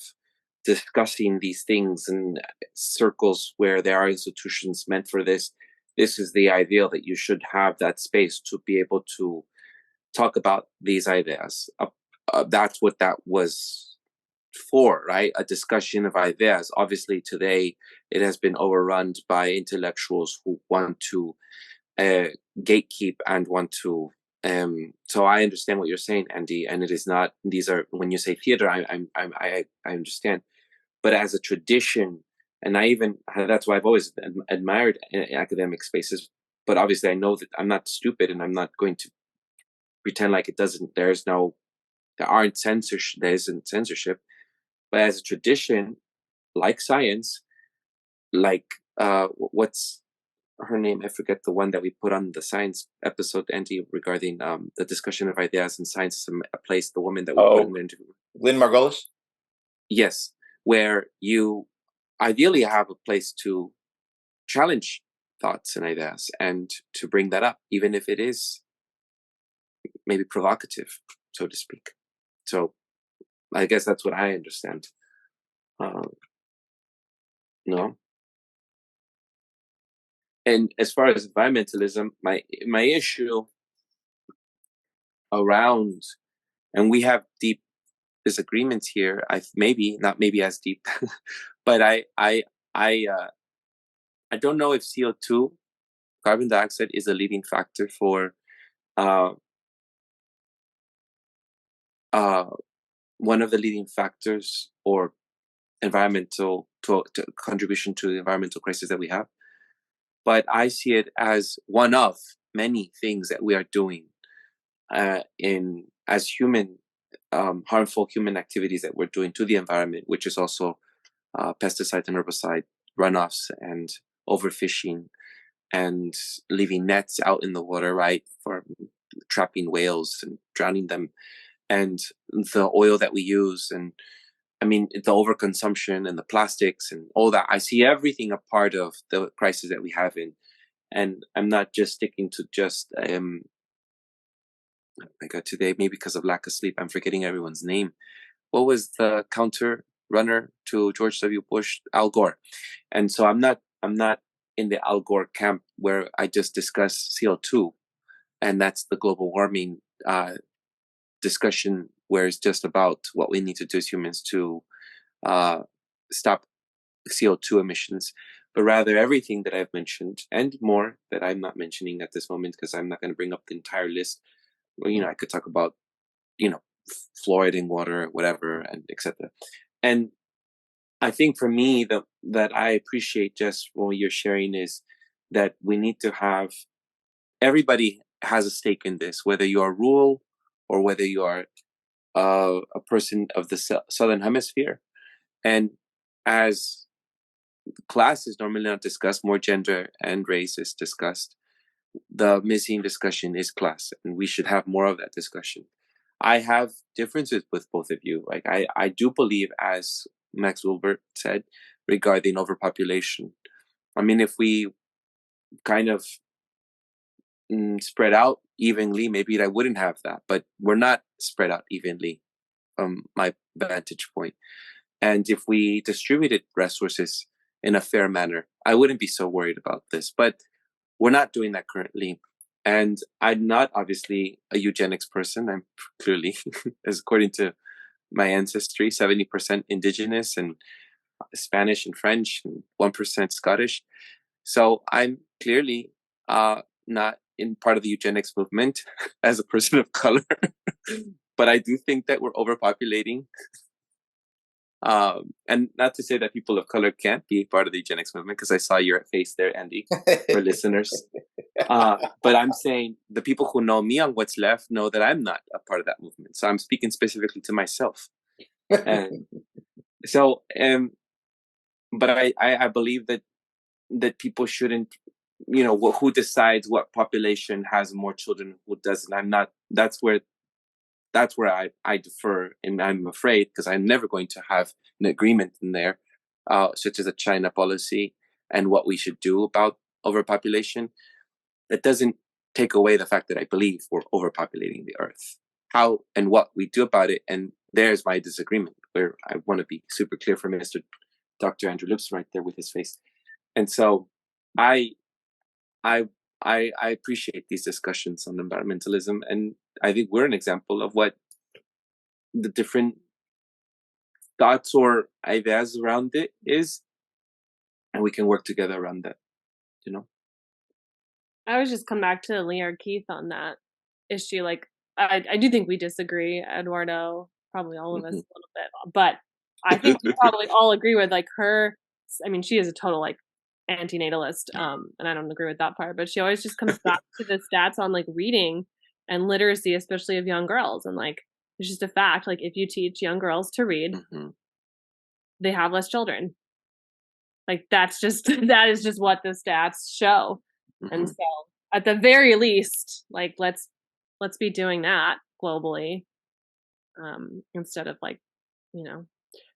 discussing these things in circles where there are institutions meant for this, this is the ideal, that you should have that space to be able to talk about these ideas. That's what that was for, right? A discussion of ideas. Obviously, today it has been overrun by intellectuals who want to gatekeep and want to. So I understand what you're saying, Andy, and it is not. These are when you say theater, I understand, but as a tradition, and that's why I've always admired academic spaces. But obviously, I know that I'm not stupid, and I'm not going to pretend like it doesn't. There isn't censorship. But as a tradition, like science, like what's her name? I forget the one that we put on the science episode, Andy, regarding the discussion of ideas in science is a place, the woman that we put in the interview. Lynn Margolis? Yes, where you ideally have a place to challenge thoughts and ideas and to bring that up, even if it is maybe provocative, so to speak. So I guess that's what I understand. No. And as far as environmentalism, my issue around, and we have deep disagreements here. Not maybe as deep, but I don't know if CO2, carbon dioxide, is a leading factor for one of the leading factors or environmental to contribution to the environmental crisis that we have. But I see it as one of many things that we are doing as harmful human activities that we're doing to the environment, which is also pesticide and herbicide runoffs and overfishing and leaving nets out in the water, right, for trapping whales and drowning them, and the oil that we use, and I mean the overconsumption and the plastics and all that. I see everything a part of the crisis that we have and I'm not just sticking to just today, maybe because of lack of sleep, I'm forgetting everyone's name. What was the counter runner to George W. Bush? Al Gore. And so I'm not in the Al Gore camp where I just discuss CO2, and that's the global warming discussion, where it's just about what we need to do as humans to stop CO2 emissions, but rather everything that I've mentioned and more that I'm not mentioning at this moment because I'm not going to bring up the entire list. Well, I could talk about, fluoride in water, whatever, and etc. And I think for me, that I appreciate just what you're sharing is that we need to have, everybody has a stake in this, whether you are rural or whether you are a person of the Southern Hemisphere. And as class is normally not discussed, more gender and race is discussed. The missing discussion is class, and we should have more of that discussion. I have differences with both of you. Like I do believe, as Max Wilbert said, regarding overpopulation. I mean, if we kind of spread out evenly, maybe I wouldn't have that. But we're not spread out evenly from my vantage point. And if we distributed resources in a fair manner, I wouldn't be so worried about this. But we're not doing that currently. And I'm not obviously a eugenics person. I'm clearly, as according to my ancestry, 70% indigenous and Spanish and French and 1% Scottish. So I'm clearly not in part of the eugenics movement as a person of color. But I do think that we're overpopulating. And not to say that people of color can't be part of the eugenics movement, because I saw your face there, Andy, for listeners. But I'm saying the people who know me on What's Left know that I'm not a part of that movement. So I'm speaking specifically to myself. And so, but I believe that people shouldn't, who decides what population has more children, who doesn't. That's where I defer, and I'm afraid, because I'm never going to have an agreement in there, such as a China policy and what we should do about overpopulation. That doesn't take away the fact that I believe we're overpopulating the earth. How and what we do about it, and there's my disagreement, where I want to be super clear for Dr. Andrew Lipson right there with his face. And so I appreciate these discussions on environmentalism, and I think we're an example of what the different thoughts or ideas around it is, and we can work together around that, you know? I would just come back to Leah or Keith on that issue. Like, I do think we disagree, Eduardo, probably all of us a little bit, but I think we probably all agree with like her. I mean, she is a total like antinatalist, and I don't agree with that part, but she always just comes back to the stats on like reading and literacy, especially of young girls. And like, it's just a fact. Like, if you teach young girls to read, they have less children. Like, that's just, that is just what the stats show. And so at the very least, like, let's be doing that globally, instead of like, you know,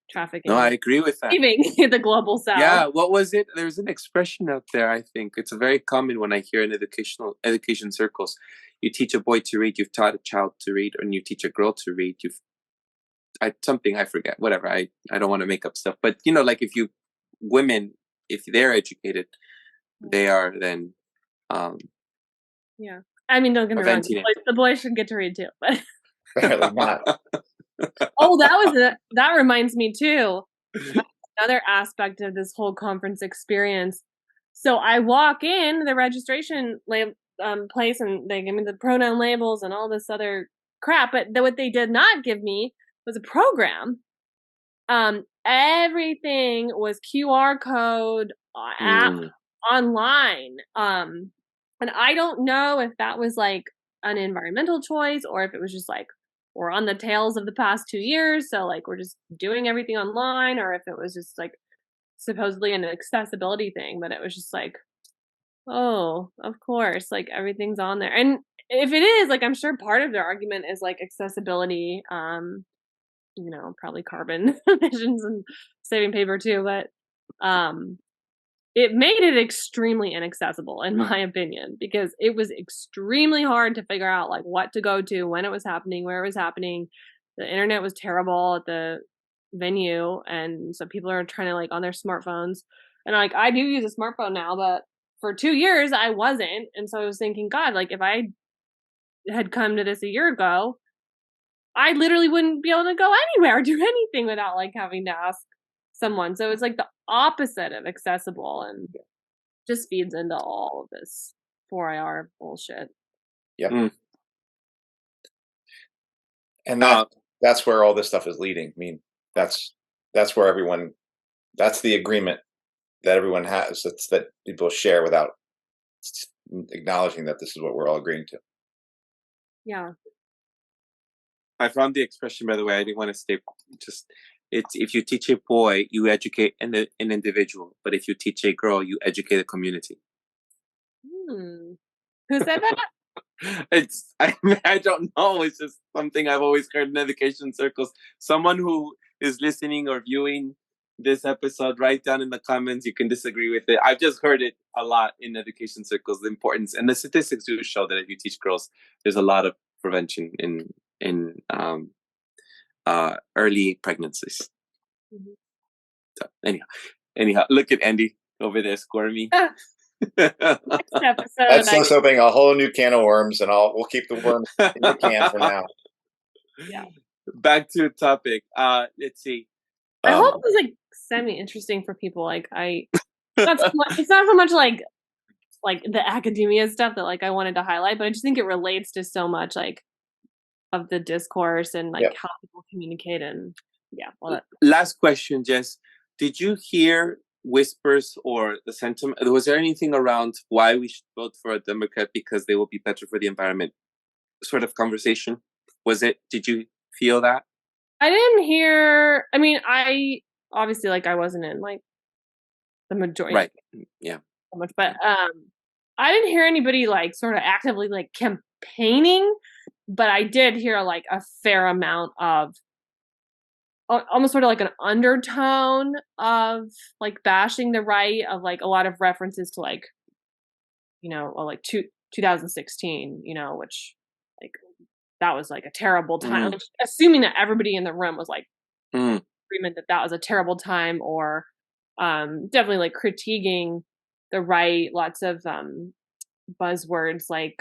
trafficking. No, I agree with that. Leaving the global south. Yeah, what was it? There's an expression out there, I think. It's very common when I hear in education circles. You teach a boy to read, you've taught a child to read, and you teach a girl to read, something I forget, whatever. I don't want to make up stuff. But you know, like women, if they're educated, they are then yeah. I mean, don't get me wrong, the boys should get to read too, but apparently not. Oh, that reminds me too. Another aspect of this whole conference experience. So I walk in the registration place, and they give me the pronoun labels and all this other crap. But what they did not give me was a program. Everything was QR code app online. And I don't know if that was like an environmental choice or if it was just like, we're on the tails of the past 2 years, so like we're just doing everything online, or if it was just like supposedly an accessibility thing. But it was just like, oh, of course, like everything's on there. And if it is, like, I'm sure part of their argument is like accessibility, you know, probably carbon emissions and saving paper too, but it made it extremely inaccessible, in my opinion, because it was extremely hard to figure out like what to go to, when it was happening, where it was happening. The internet was terrible at the venue, and so people are trying to like on their smartphones. And like, I do use a smartphone now, but for 2 years I wasn't. And so I was thinking, God, like if I had come to this a year ago, I literally wouldn't be able to go anywhere or do anything without like having to ask someone. So it's like the opposite of accessible, and just feeds into all of this 4IR bullshit. Yeah. And that's where all this stuff is leading. I mean, that's where that's the agreement that everyone has, that people share without acknowledging that this is what we're all agreeing to. Yeah. I found the expression, by the way. I didn't want to stay. It's if you teach a boy, you educate an individual, but if you teach a girl, you educate a community. Who said that? I don't know. It's just something I've always heard in education circles. Someone who is listening or viewing this episode, write down in the comments. You can disagree with it. I've just heard it a lot in education circles. The importance, and the statistics do show that if you teach girls, there's a lot of prevention in early pregnancies. So anyhow, look at Andy over there squirmy. Next episode, that's us opening a whole new can of worms, and we'll keep the worms in the can for now. Yeah. Back to the topic. Let's see. I hope it was like semi-interesting for people. Like it's not so much like the academia stuff that like I wanted to highlight, but I just think it relates to so much like of the discourse and like how people communicate. And last question, Jess. Did you hear whispers or the sentiment? Was there anything around why we should vote for a Democrat because they will be better for the environment sort of conversation? Did you feel that? I didn't hear, I mean, I obviously like I wasn't in like the majority. Right. Yeah. So much, but I didn't hear anybody like sort of actively like campaigning, but I did hear like a fair amount of almost sort of like an undertone of like bashing the right, of like a lot of references to like, you know, like 2016, you know, which like that was like a terrible time. Like, assuming that everybody in the room was like agreement that was a terrible time, or definitely like critiquing the right. Lots of buzzwords like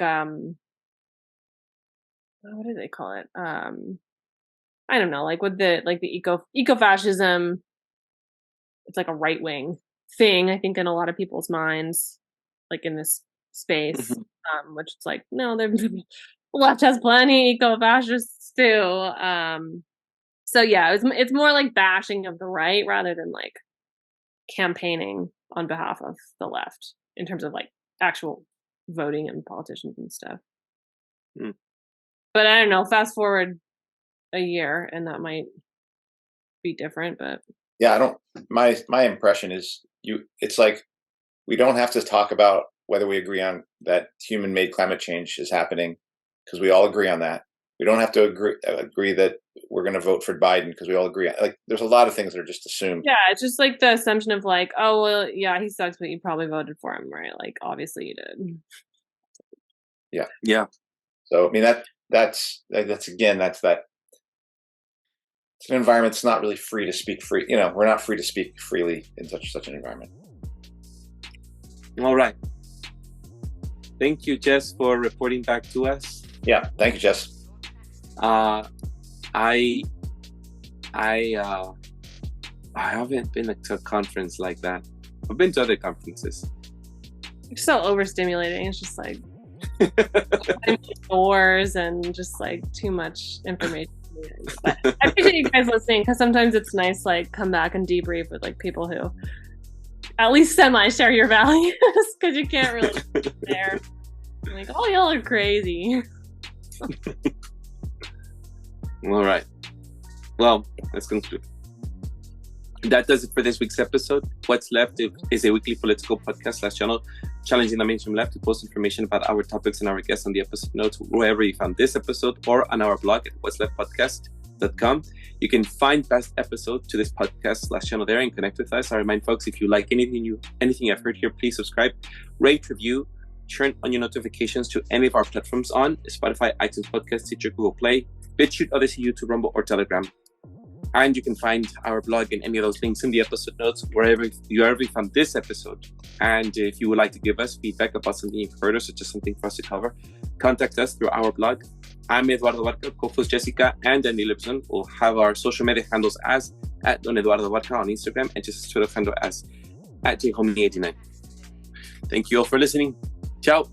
what do they call it? I don't know, like with the eco-fascism, it's like a right wing thing, I think, in a lot of people's minds, like in this space, which it's like, no, the left has plenty eco-fascists too. So yeah, it's more like bashing of the right rather than like campaigning on behalf of the left in terms of like actual voting and politicians and stuff. But I don't know, fast forward a year and that might be different, but yeah, my impression is it's like we don't have to talk about whether we agree on that human-made climate change is happening, because we all agree on that. We don't have to agree that we're going to vote for Biden because we all agree. Like, there's a lot of things that are just assumed. Yeah, it's just like the assumption of like, oh well, yeah, he sucks, but you probably voted for him, right? Like, obviously you did. Yeah. So I mean that's again, that's that. It's an environment that's not really free to speak free. We're not free to speak freely in such an environment. All right. Thank you, Jess, for reporting back to us. Yeah, thank you, Jess. I haven't been to a conference like that. I've been to other conferences. It's so overstimulating. It's just like doors and just like too much information. But I appreciate you guys listening, because sometimes it's nice like come back and debrief with like people who at least semi-share your values, because you can't really share. Like, oh, y'all are crazy. All right. Well, let's conclude. That does it for this week's episode. What's Left is a weekly political podcast / channel challenging the mainstream left to post information about our topics and our guests on the episode notes wherever you found this episode, or on our blog at what'sleftpodcast.com. You can find past episodes to this podcast / channel there and connect with us. I remind folks, if you like anything I've heard here, please subscribe, rate, review, turn on your notifications to any of our platforms on Spotify, iTunes Podcast, Stitcher, Google Play, Bitchute, Odysee, YouTube, Rumble, or Telegram. And you can find our blog and any of those links in the episode notes wherever you found this episode. And if you would like to give us feedback about something you've heard or such as something for us to cover, contact us through our blog. I'm Eduardo Barca, co-host Jessica and Andy Lipson. We'll have our social media handles as at Don Eduardo Barca on Instagram, and just Twitter handle as at JHomie89. Thank you all for listening. Ciao.